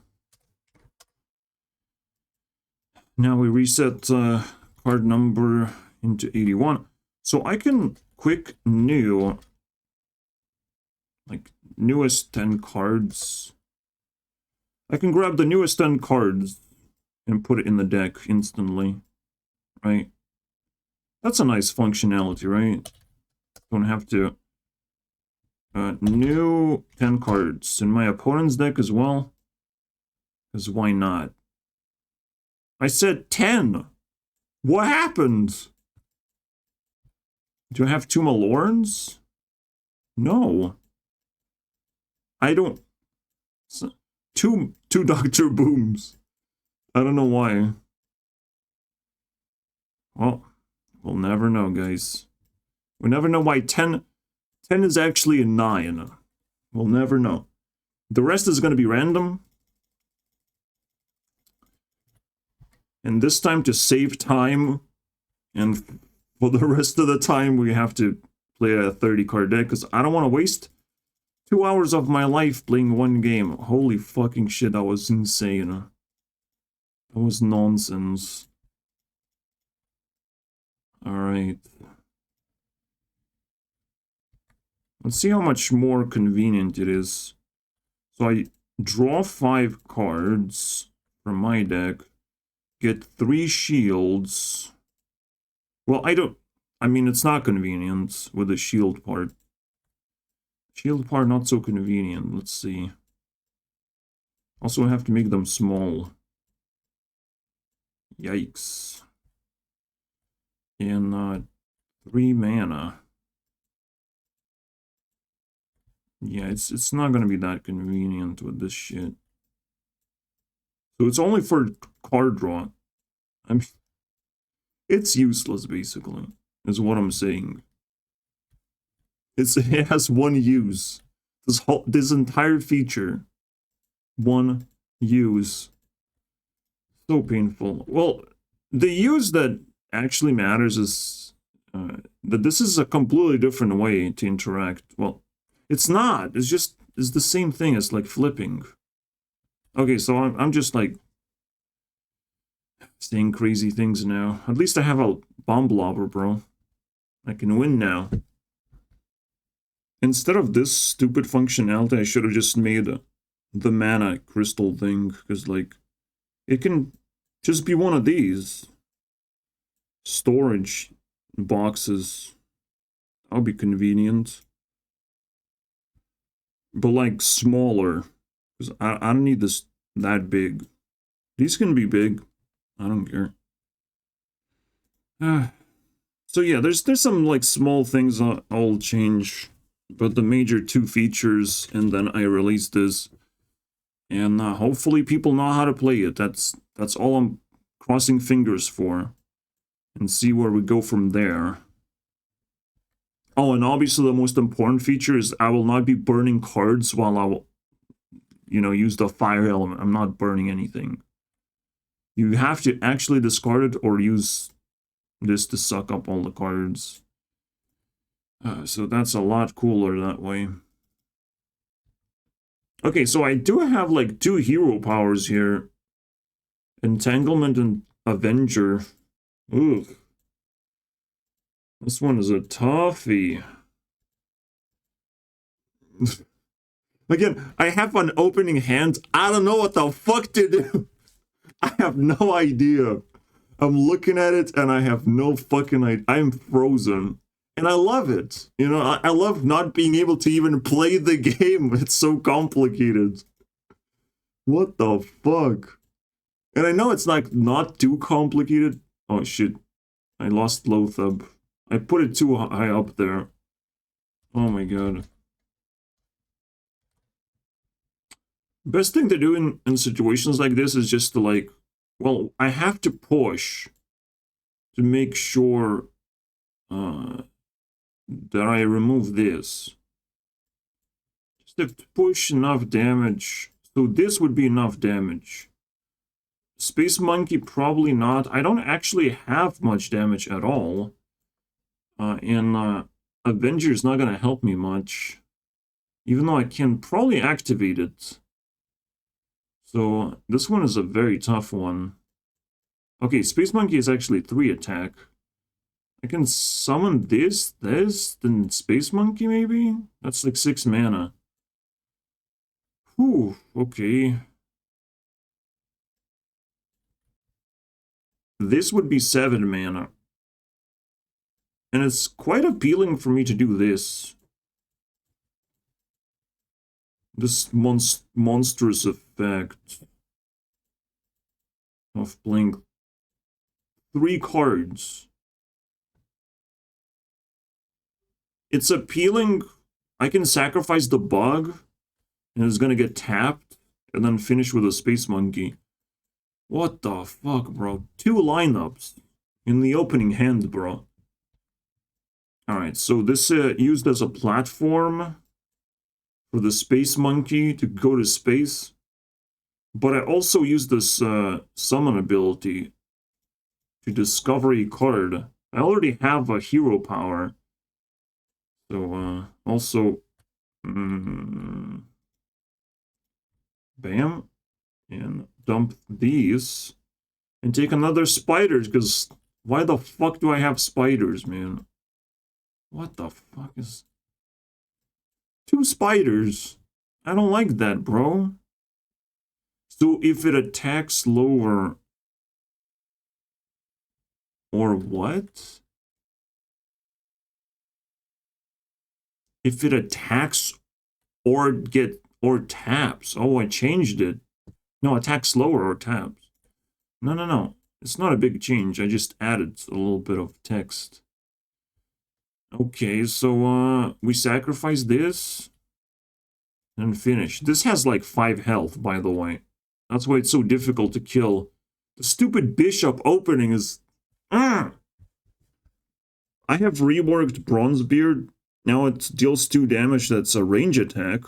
now we reset card number into 81. So I can quick new, like newest 10 cards. I can grab the newest 10 cards and put it in the deck instantly, right? That's a nice functionality, right? Don't have to... new 10 cards in my opponent's deck as well. Because why not? I said 10! What happened? Do I have 2 Malorns? No. I don't... Two Dr. Booms. I don't know why. Well, we'll never know, guys. We'll never know why 10 is actually a 9. We'll never know. The rest is going to be random. And this time, to save time, and for the rest of the time, we have to play a 30-card deck, because I don't want to waste 2 hours of my life playing one game. Holy fucking shit, that was insane. That was nonsense. Alright. Let's see how much more convenient it is. So I draw 5 cards from my deck, get 3 shields. Well, I mean, it's not convenient with the shield part. Shield part not so convenient. Let's see. Also, I have to make them small. Yikes. And 3 mana. Yeah, it's not gonna be that convenient with this shit. So it's only for card draw. I mean, it's useless, basically, is what I'm saying. It has one use. This entire feature. One use. So painful. Well, the use that actually matters is that this is a completely different way to interact. Well, it's not. It's the same thing as like flipping. Okay, so I'm just like saying crazy things now. At least I have a bomb blobber, bro. I can win now. Instead of this stupid functionality, I should have just made the mana crystal thing, because like it can just be one of these storage boxes. That'll be convenient. But like smaller, because I don't need this that big. These can be big. I don't care. So yeah, there's some like small things I'll change, but the major 2 features, and then I release this, and hopefully people know how to play it. That's all I'm crossing fingers for, and see where we go from there. Oh, and obviously the most important feature is I will not be burning cards while I will, use the fire element. I'm not burning anything. You have to actually discard it or use this to suck up all the cards. So that's a lot cooler that way. Okay, so I do have like 2 hero powers here. Entanglement and Avenger. Ooh. This one is a toughie. Again, I have an opening hand. I don't know what the fuck to do. I have no idea. I'm looking at it and I have no fucking idea. I'm frozen. And I love it. I love not being able to even play the game. It's so complicated. What the fuck? And I know it's like not too complicated. Oh shit. I lost Lothab. I put it too high up there. Oh my god. Best thing to do in situations like this is just to like, well, I have to push to make sure that I remove this. Just have to push enough damage. So this would be enough damage. Space Monkey, probably not. I don't actually have much damage at all. And Avenger's not going to help me much. Even though I can probably activate it. So this one is a very tough one. Okay, Space Monkey is actually 3 attack. I can summon this, then Space Monkey maybe? That's like 6 mana. Whew, okay. This would be 7 mana. And it's quite appealing for me to do this. This monstrous effect of playing 3 cards. It's appealing. I can sacrifice the bug, and it's gonna get tapped, and then finish with a Space Monkey. What the fuck, bro? 2 lineups in the opening hand, bro. Alright, so this used as a platform for the Space Monkey to go to space. But I also use this summon ability to discover a card. I already have a hero power. So, also... bam. And dump these. And take another spiders, because why the fuck do I have spiders, man? What the fuck is... 2 spiders? I don't like that, bro. So if it attacks lower... Or what? If it attacks or taps. Oh, I changed it. No, attacks lower or taps. No. It's not a big change. I just added a little bit of text. Okay, so we sacrifice this and finish. This has like 5 health, by the way. That's why it's so difficult to kill. The stupid bishop opening is... I have reworked Bronzebeard. Now it deals 2 damage. That's a range attack.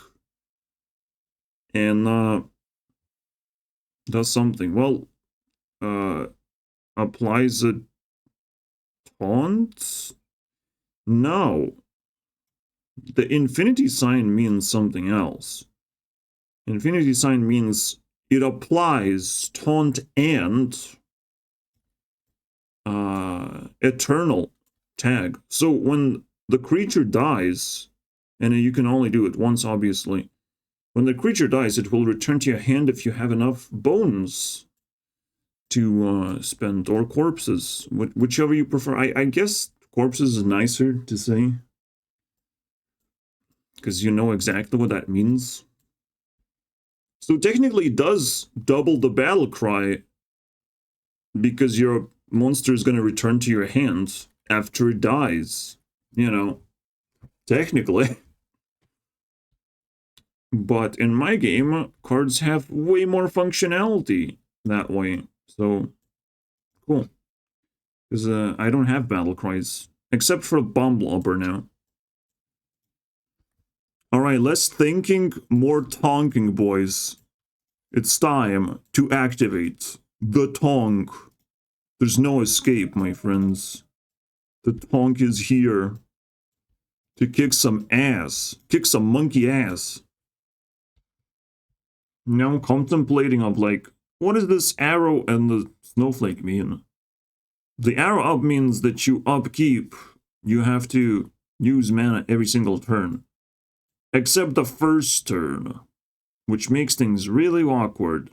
And does something. Well, applies a taunt? No. The infinity sign means something else. Infinity sign means it applies taunt and eternal tag. So when the creature dies, and you can only do it once, obviously. When the creature dies, it will return to your hand if you have enough bones to spend, or corpses, whichever you prefer. I guess corpses is nicer to say, because you know exactly what that means. So technically it does double the battle cry, because your monster is going to return to your hand after it dies, you know, technically. But in my game, cards have way more functionality that way. So, cool. Because I don't have battle cries, except for Bomb Blobber now. Alright, less thinking, more tonking, boys. It's time to activate the tonk. There's no escape, my friends. The tonk is here to kick some ass. Kick some monkey ass. Now I'm contemplating of like, what does this arrow and the snowflake mean? The arrow up means that you upkeep. You have to use mana every single turn. Except the first turn, which makes things really awkward.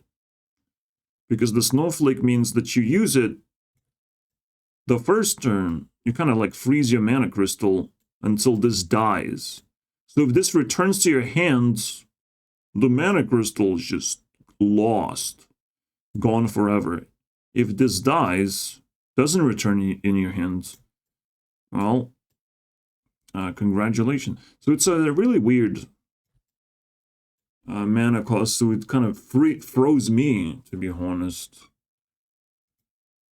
Because the snowflake means that you use it the first turn. You kind of like freeze your mana crystal until this dies. So if this returns to your hand, the mana crystal is just lost. Gone forever. If this dies, doesn't return in your hands, well, congratulations. So it's a really weird mana cost, so it kind of froze me, to be honest.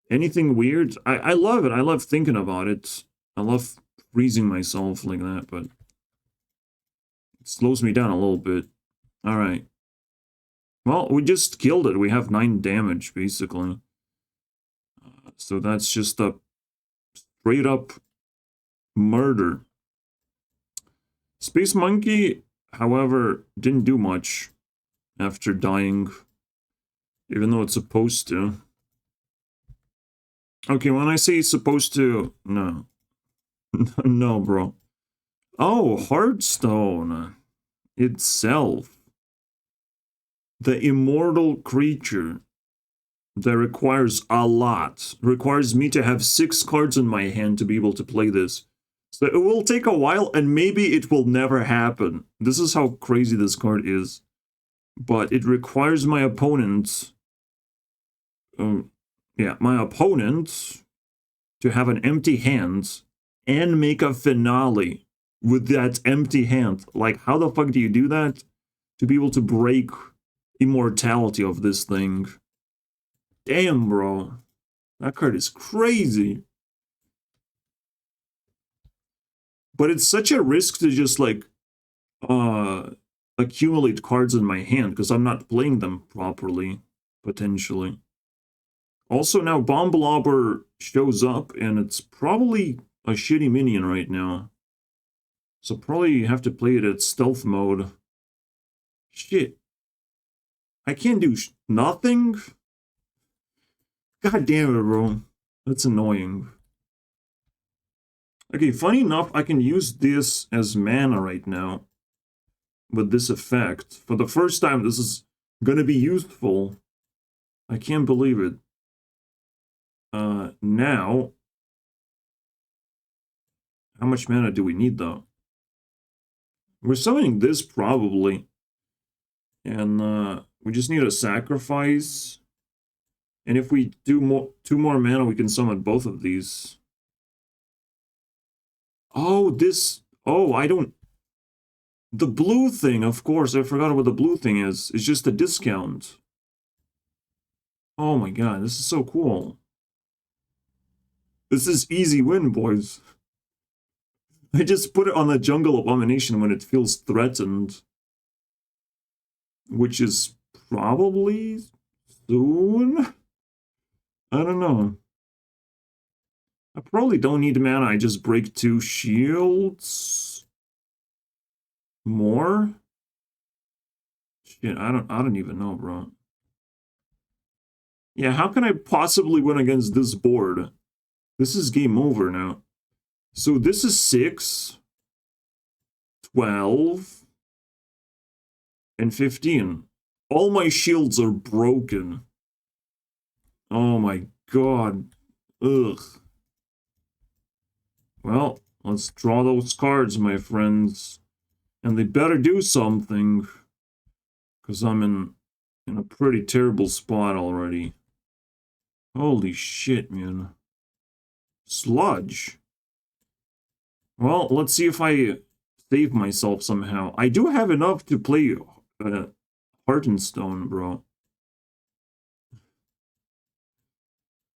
Anything weird? I love it. I love thinking about it. I love freezing myself like that, but it slows me down a little bit. Alright. Well, we just killed it. We have 9 damage, basically. So that's just a straight up murder. Space Monkey, however, didn't do much after dying, even though it's supposed to. Okay, when I say supposed to, no. No, bro. Oh, Heartstone itself. The immortal creature that requires a lot. Requires me to have 6 cards in my hand to be able to play this. So it will take a while, and maybe it will never happen. This is how crazy this card is. But it requires my opponent... my opponent to have an empty hand and make a finale with that empty hand. Like, how the fuck do you do that? To be able to break immortality of this thing. Damn, bro. That card is crazy. But it's such a risk to just, like, accumulate cards in my hand, because I'm not playing them properly, potentially. Also, now Bomb Blobber shows up, and it's probably a shitty minion right now. So probably have to play it at stealth mode. Shit. I can't do nothing? God damn it, bro. That's annoying. Okay, funny enough, I can use this as mana right now. With this effect. For the first time, this is gonna be useful. I can't believe it. Now... How much mana do we need, though? We're summoning this, probably. And, we just need a sacrifice. And if we do 2 more mana, we can summon both of these. Oh, this... Oh, I don't... The blue thing, of course, I forgot what the blue thing is. It's just a discount. Oh my god, this is so cool. This is easy win, boys. I just put it on the Jungle Abomination when it feels threatened. Which is probably soon? I don't know. I probably don't need mana, I just break 2 shields. More? Shit, I don't even know, bro. Yeah, how can I possibly win against this board? This is game over now. So this is 6, 12, and 15. All my shields are broken. Oh my god. Ugh. Well, let's draw those cards, my friends. And they better do something. Because I'm in a pretty terrible spot already. Holy shit, man. Sludge. Well, let's see if I save myself somehow. I do have enough to play Heartstone, bro.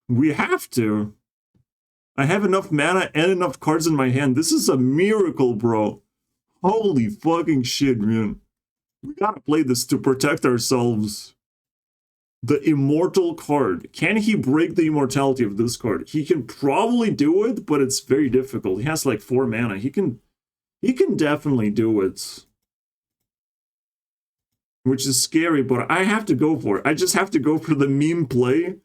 We have to. I have enough mana and enough cards in my hand. This is a miracle, bro. Holy fucking shit, man. We gotta play this to protect ourselves. The immortal card. Can he break the immortality of this card? He can probably do it, but it's very difficult. He has like 4 mana. He can definitely do it. Which is scary, but I have to go for it. I just have to go for the meme play.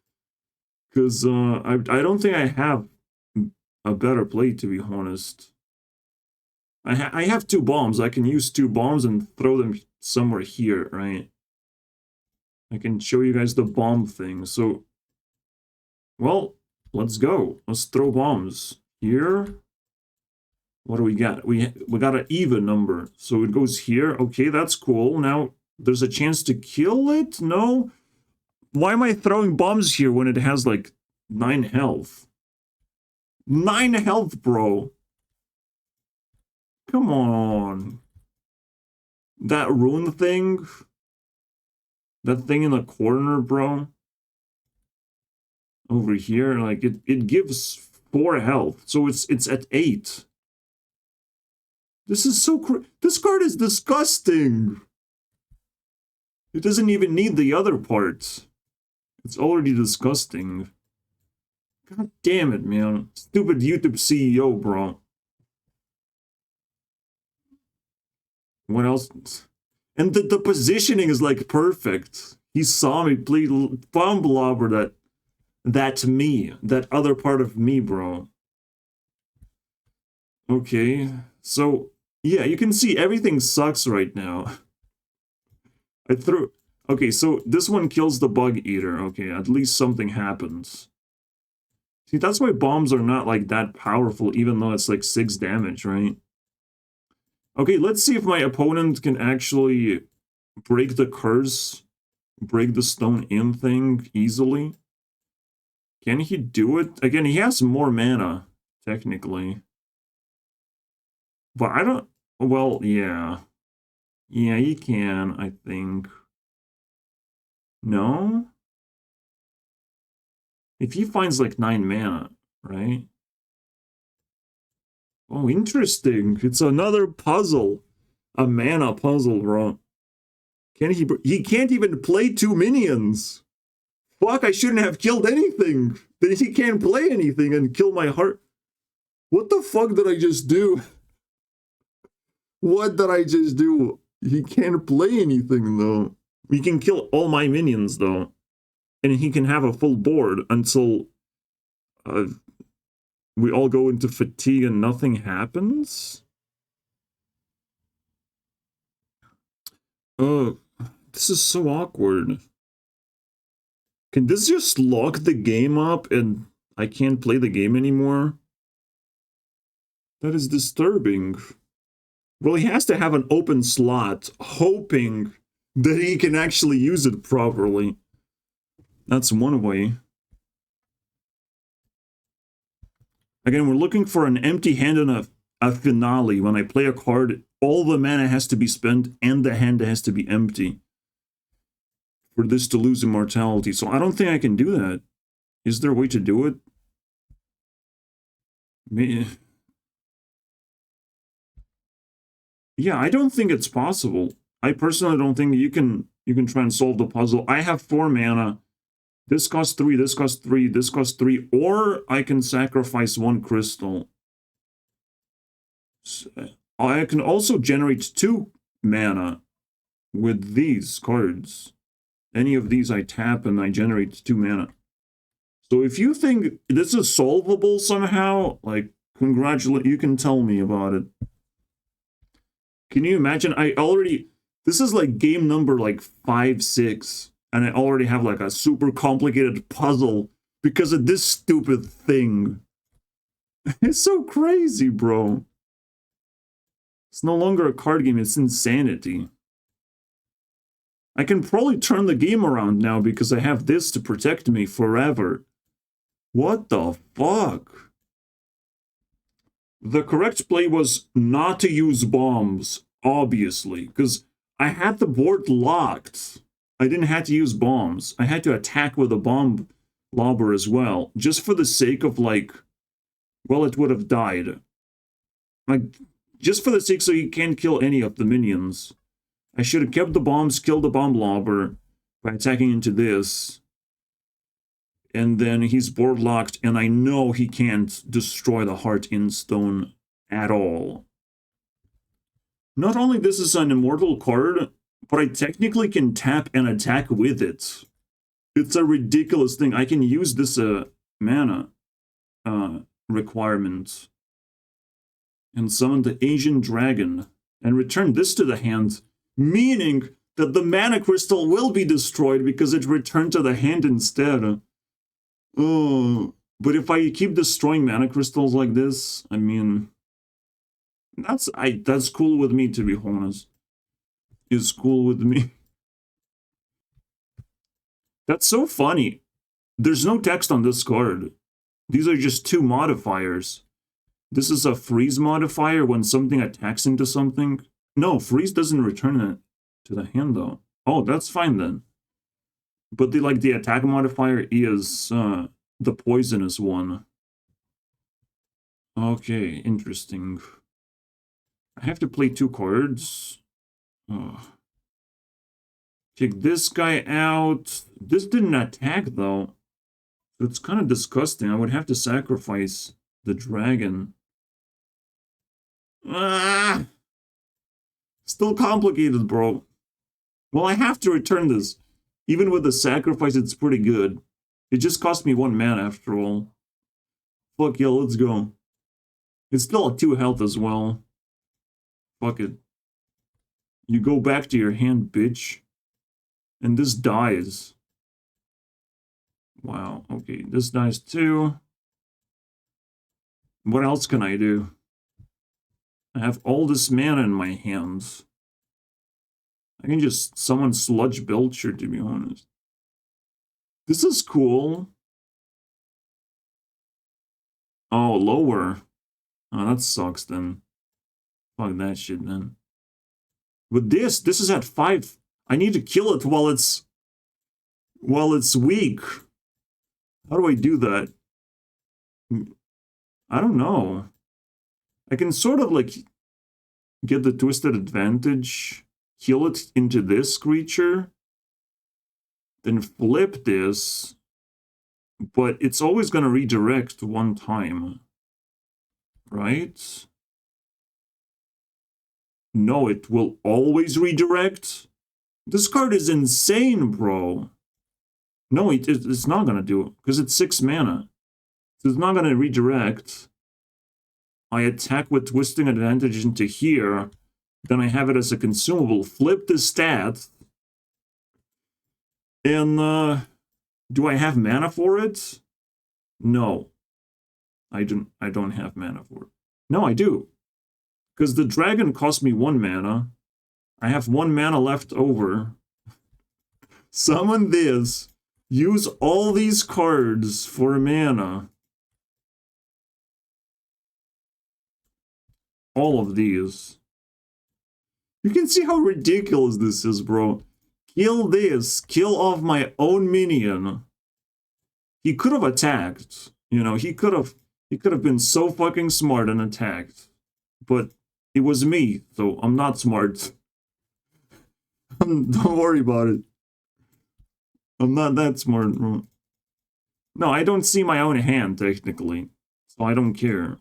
Because I don't think I have a better play, to be honest. I have 2 bombs. I can use 2 bombs and throw them somewhere here, right? I can show you guys the bomb thing. So, well, let's go. Let's throw bombs here. What do we got? We got an even number. So it goes here. Okay, that's cool. Now, there's a chance to kill it? No? Why am I throwing bombs here when it has, like, 9 health? 9 health, bro. Come on. that rune thing, that thing in the corner, bro, over here, like it gives 4 health, so it's at 8. This is so this card is disgusting. It doesn't even need the other parts. It's already disgusting. God damn it, man. Stupid YouTube CEO, bro. What else? And the positioning is like perfect. He saw me play bomb blobber that's me. That other part of me, bro. Okay. So, yeah, you can see everything sucks right now. I threw... Okay, so this one kills the bug eater. Okay, at least something happens. See, that's why bombs are not like that powerful, even though it's like 6 damage, right? Okay, let's see if my opponent can actually break the curse, break the stone in thing easily. Can he do it? Again, he has more mana, technically. But I don't... Well, yeah. Yeah, he can, I think. No? If he finds like 9 mana, right? Oh, interesting. It's another puzzle. A mana puzzle, bro. Can he can't even play 2 minions. Fuck, I shouldn't have killed anything. Then he can't play anything and kill my heart. What the fuck did I just do? What did I just do? He can't play anything, though. He can kill all my minions, though. And he can have a full board until we all go into fatigue and nothing happens? Oh, this is so awkward. Can this just lock the game up and I can't play the game anymore? That is disturbing. Well, he has to have an open slot, hoping that he can actually use it properly. That's one way. Again, we're looking for an empty hand and a finale. When I play a card, all the mana has to be spent and the hand has to be empty for this to lose immortality. So I don't think I can do that. Is there a way to do it? Yeah, I don't think it's possible. I personally don't think you can try and solve the puzzle. I have 4 mana. This costs 3, this costs 3, this costs 3, or I can sacrifice 1 crystal. I can also generate 2 mana with these cards. Any of these I tap and I generate 2 mana. So if you think this is solvable somehow, like, congratulate, you can tell me about it. Can you imagine? This is like game number like 5, 6. And I already have like a super complicated puzzle because of this stupid thing. It's so crazy, bro. It's no longer a card game, it's insanity. I can probably turn the game around now because I have this to protect me forever. What the fuck? The correct play was not to use bombs, obviously, because I had the board locked. I didn't have to use bombs. I had to attack with a bomb lobber as well, just for the sake of, like, well, it would have died. Like, just for the sake so you can't kill any of the minions. I should have kept the bombs, killed the bomb lobber by attacking into this. And then he's board locked, and I know he can't destroy the heart in stone at all. Not only this is an immortal card, but I technically can tap and attack with it. It's a ridiculous thing. I can use this mana requirement and summon the Asian dragon and return this to the hand, meaning that the mana crystal will be destroyed because it returned to the hand instead. Oh, but if I keep destroying mana crystals like this, I mean, that's cool with me, to be honest. Is cool with me. That's so funny. There's no text on this card. These are just 2 modifiers. This is a freeze modifier when something attacks into something. No, freeze doesn't return it to the hand though. Oh, that's fine then. But the attack modifier is the poisonous one. Okay, interesting. I have to play 2 cards. Take this guy out. This didn't attack though. So it's kind of disgusting. I would have to sacrifice the dragon. Ah! Still complicated, bro. Well, I have to return this. Even with the sacrifice, it's pretty good. It just cost me 1 mana after all. Fuck yeah, let's go. It's still at 2 health as well. Fuck it. You go back to your hand, bitch. And this dies. Wow, okay, this dies too. What else can I do? I have all this mana in my hands. I can just summon Sludge Belcher, to be honest. This is cool. Oh, lower. Oh, that sucks then. Fuck that shit then. But this is at 5. I need to kill it while it's weak. How do I do that? I don't know. I can sort of like get the twisted advantage, kill it into this creature, then flip this, but it's always going to redirect 1 time. Right? No, it will always redirect? This card is insane, bro. No, it's not going to do it, because it's 6 mana. So it's not going to redirect. I attack with Twisting Advantage into here, then I have it as a consumable. Flip the stat. And, do I have mana for it? No. I don't have mana for it. No, I do. Because the dragon cost me 1 mana. I have 1 mana left over. Summon this. Use all these cards for mana. All of these. You can see how ridiculous this is, bro. Kill this. Kill off my own minion. He could have attacked. You know, he could have been so fucking smart and attacked. But it was me, so I'm not smart. Don't worry about it. I'm not that smart. No, I don't see my own hand, technically. So I don't care.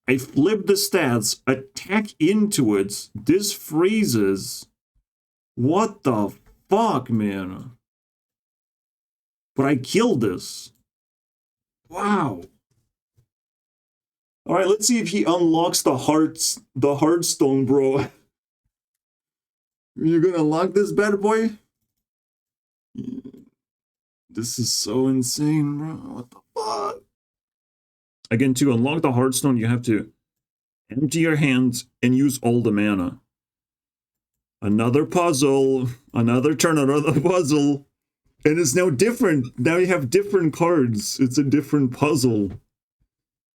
I flip the stats, attack into it. This freezes. What the fuck, man? But I killed this. Wow. Alright, let's see if he unlocks the Heartstone, bro. You're gonna unlock this bad boy? Yeah. This is so insane, bro. What the fuck? Again, to unlock the Heartstone, you have to empty your hands and use all the mana. Another puzzle. Another turn, another puzzle. And it's now different. Now you have different cards. It's a different puzzle.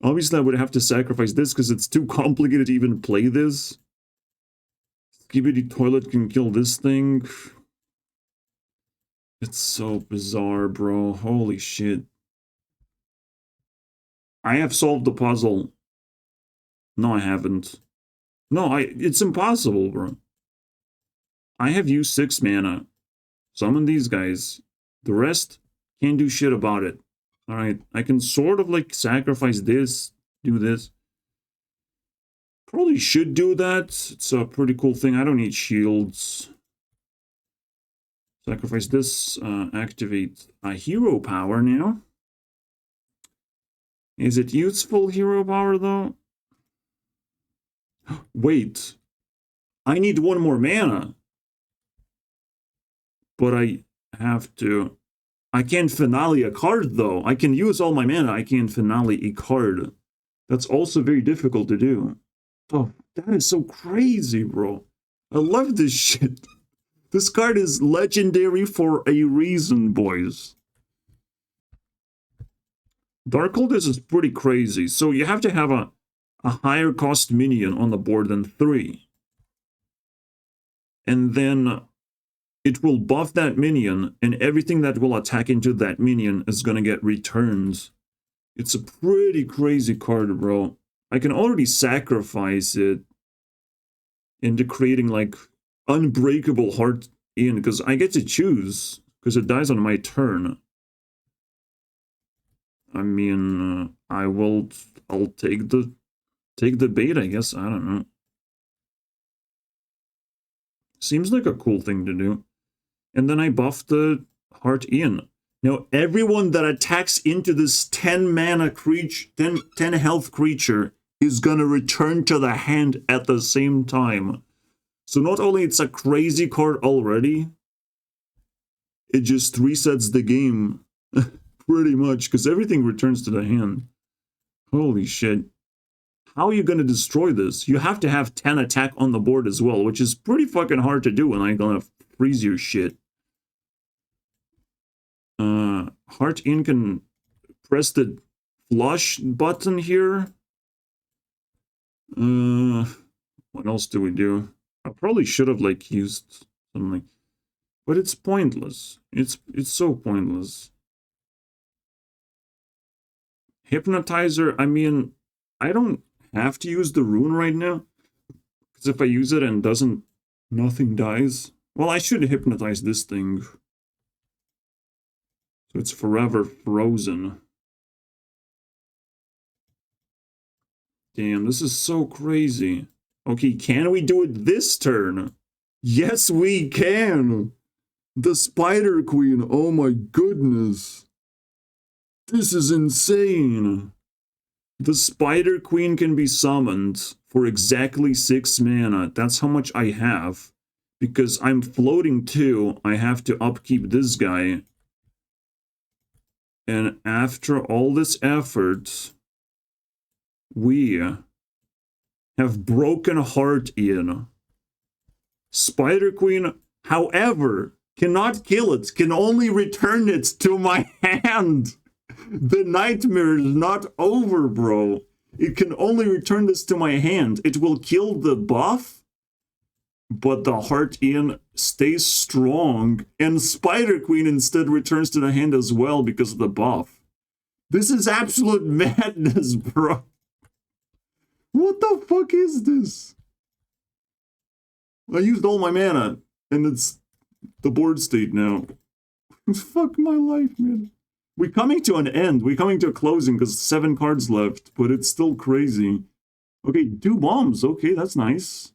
Obviously, I would have to sacrifice this because it's too complicated to even play this. Skibidi Toilet can kill this thing. It's so bizarre, bro. Holy shit. I have solved the puzzle. No, I haven't. No, it's impossible, bro. I have used 6 mana. Summon these guys. The rest can't do shit about it. Alright, I can sort of like sacrifice this, do this. Probably should do that. It's a pretty cool thing. I don't need shields. Sacrifice this, activate a hero power now. Is it useful hero power though? Wait. I need 1 more mana. But I have to... I can't finale a card though. I can use all my mana. I can't finale a card. That's also very difficult to do. Oh, that is so crazy, bro. I love this shit. This card is legendary for a reason, boys. Dark Cultist is pretty crazy. So you have to have a higher cost minion on the board than 3. and then it will buff that minion, and everything that will attack into that minion is gonna get returned. It's a pretty crazy card, bro. I can already sacrifice it into creating, like, unbreakable heart in, because I get to choose, because it dies on my turn. I mean, I'll take the bait, I guess. I don't know. Seems like a cool thing to do. And then I buff the heart in. Now, everyone that attacks into this 10 mana creature, 10 health creature is gonna return to the hand at the same time. So not only it's a crazy card already, it just resets the game pretty much, because everything returns to the hand. Holy shit. How are you going to destroy this? You have to have 10 attack on the board as well, which is pretty fucking hard to do when I'm gonna freeze your shit. Heart in can press the flush button here. What else do we do? I probably should have, like, used something, but it's pointless. It's so pointless. Hypnotizer, I mean, I don't have to use the rune right now, because if I use it and nothing dies. Well, I should hypnotize this thing, so it's forever frozen. Damn, this is so crazy. Okay, can we do it this turn? Yes, we can! The Spider Queen, oh my goodness. This is insane. The Spider Queen can be summoned for exactly 6 mana. That's how much I have. Because I'm floating too, I have to upkeep this guy. And after all this effort, we have broken heart in. Spider Queen, however, cannot kill it, can only return it to my hand. The nightmare is not over, bro. It can only return this to my hand. It will kill the buff, but the heart in stays strong, and Spider Queen instead returns to the hand as well because of the buff. This is absolute madness, bro. What the fuck is this? I used all my mana, and it's the board state now. Fuck my life, man. We're coming to an end. We're coming to a closing because 7 cards left, but it's still crazy. Okay, 2 bombs. Okay, that's nice.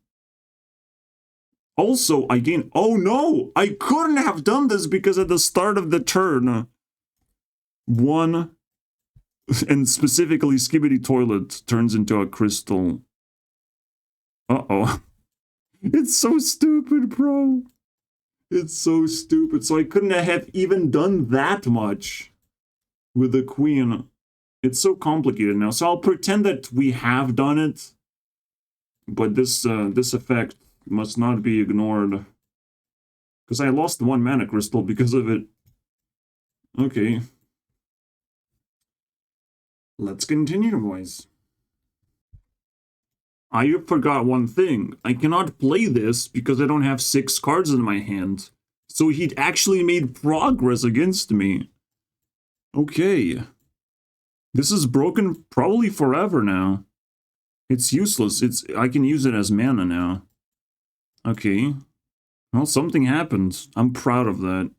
Also, I gain... Oh no! I couldn't have done this because at the start of the turn, 1, and specifically Skibidi Toilet, turns into a crystal. Uh-oh. It's so stupid, bro. It's so stupid. So I couldn't have even done that much with the queen. It's so complicated now. So I'll pretend that we have done it, but this effect must not be ignored, because I lost 1 mana crystal because of it. Okay. Let's continue, boys. I forgot one thing. I cannot play this because I don't have 6 cards in my hand. So he actually made progress against me. Okay. This is broken probably forever now. It's useless. I can use it as mana now. Okay. Well, something happened. I'm proud of that.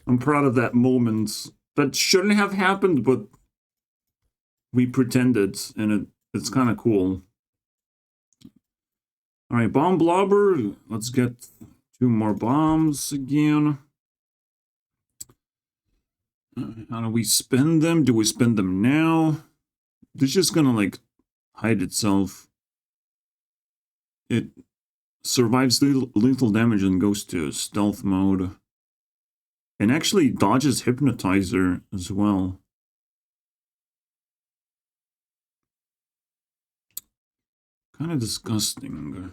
I'm proud of that moment. That shouldn't have happened, but we pretended, and it's kind of cool. Alright, bomb blobber. Let's get 2 more bombs again. How do we spend them? Do we spend them now? It's just gonna, like, hide itself. It survives lethal damage and goes to stealth mode. And actually dodges Hypnotizer as well. Kind of disgusting.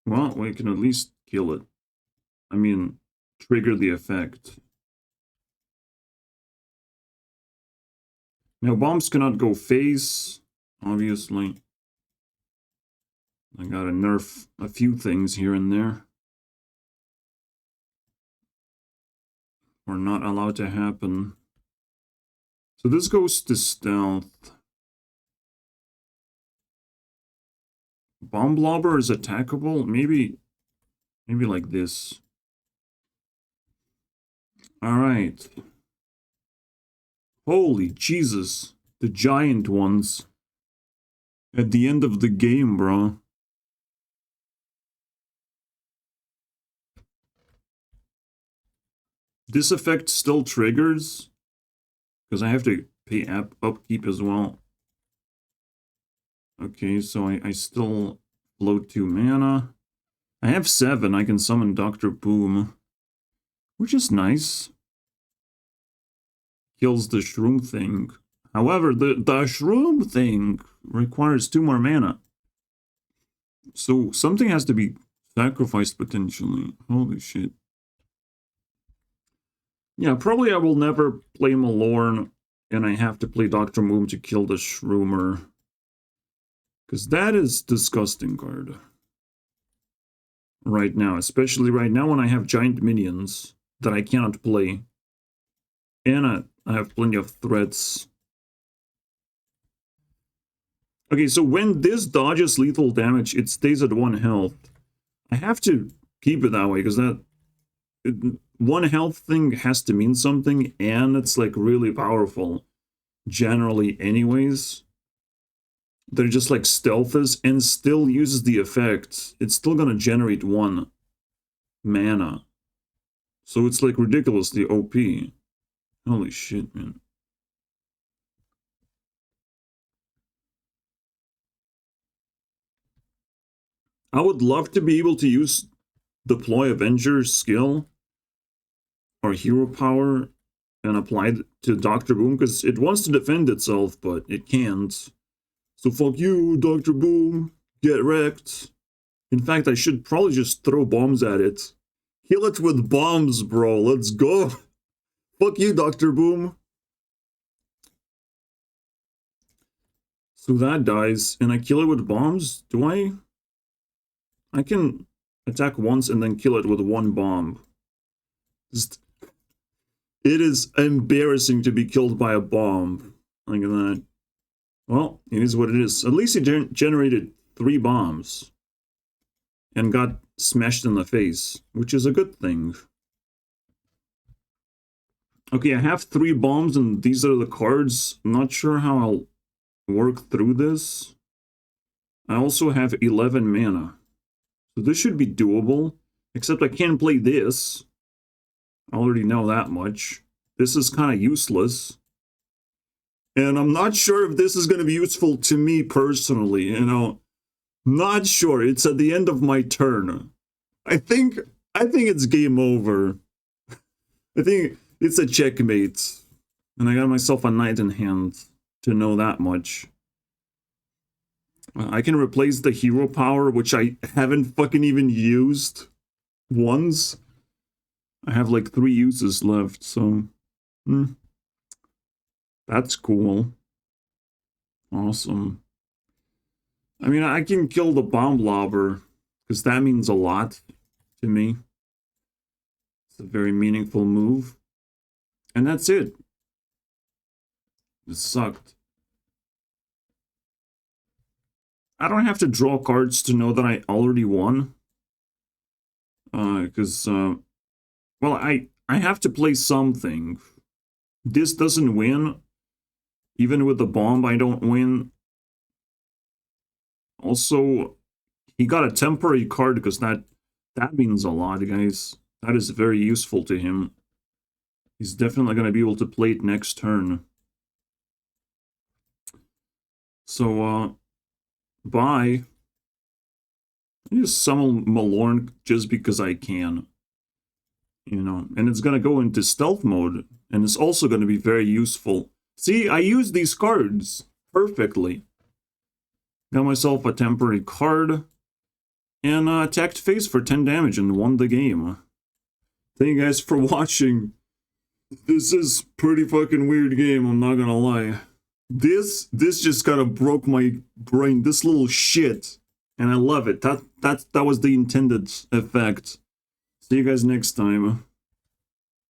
Well, we can at least kill it. I mean, trigger the effect. Now, bombs cannot go face. obviously. I gotta nerf a few things here and there. Are not allowed to happen. So this goes to stealth. Bomb Blobber is attackable? Maybe like this. Alright. Holy Jesus. The giant ones. At the end of the game, bro. This effect still triggers. Because I have to pay upkeep as well. Okay, so I still float 2 mana. I have 7. I can summon Dr. Boom. Which is nice. Kills the shroom thing. However, the shroom thing requires 2 more mana. So something has to be sacrificed potentially. Holy shit. Yeah, probably I will never play Malorn, and I have to play Dr. Boom to kill the Shroomer. Because that is disgusting card. Right now, especially right now when I have giant minions that I cannot play. And I have plenty of threats. Okay, so when this dodges lethal damage, it stays at 1 health. I have to keep it that way, because that... 1 health thing has to mean something, and it's like really powerful. Generally anyways. They're just like stealthers and still uses the effect. It's still gonna generate 1 mana. So it's like ridiculously OP. Holy shit, man. I would love to be able to use Deploy Avenger skill or hero power and apply it to Dr. Boom, because it wants to defend itself, but it can't. So fuck you, Dr. Boom. Get wrecked. In fact, I should probably just throw bombs at it. Kill it with bombs, bro. Let's go. Fuck you, Dr. Boom. So that dies, and I kill it with bombs? Do I? I can attack once and then kill it with 1 bomb. It is embarrassing to be killed by a bomb. Like that. Well, it is what it is. At least it generated 3 bombs. And got smashed in the face, which is a good thing. Okay, I have 3 bombs and these are the cards. I'm not sure how I'll work through this. I also have 11 mana. So this should be doable. Except I can't play this. I already know that much. This is kind of useless. And I'm not sure if this is going to be useful to me personally, you know. Not sure. It's at the end of my turn. I think it's game over. I think it's a checkmate. And I got myself a knight in hand to know that much. I can replace the hero power, which I haven't fucking even used once. I have like 3 uses left, so... That's cool. Awesome. I mean, I can kill the Bomb Blobber, because that means a lot to me. It's a very meaningful move. And that's it. It sucked. I don't have to draw cards to know that I already won. Because, well, I have to play something. This doesn't win. Even with the bomb, I don't win. Also, he got a temporary card because that means a lot, guys. That is very useful to him. He's definitely going to be able to play it next turn. So, bye. I just summon Malorn just because I can. You know, and it's going to go into stealth mode. And it's also going to be very useful. See, I used these cards perfectly. Got myself a temporary card. And attacked face for 10 damage and won the game. Thank you guys for watching. This is pretty fucking weird game, I'm not gonna lie. This just kind of broke my brain. This little shit, and I love it. That was the intended effect. See you guys next time.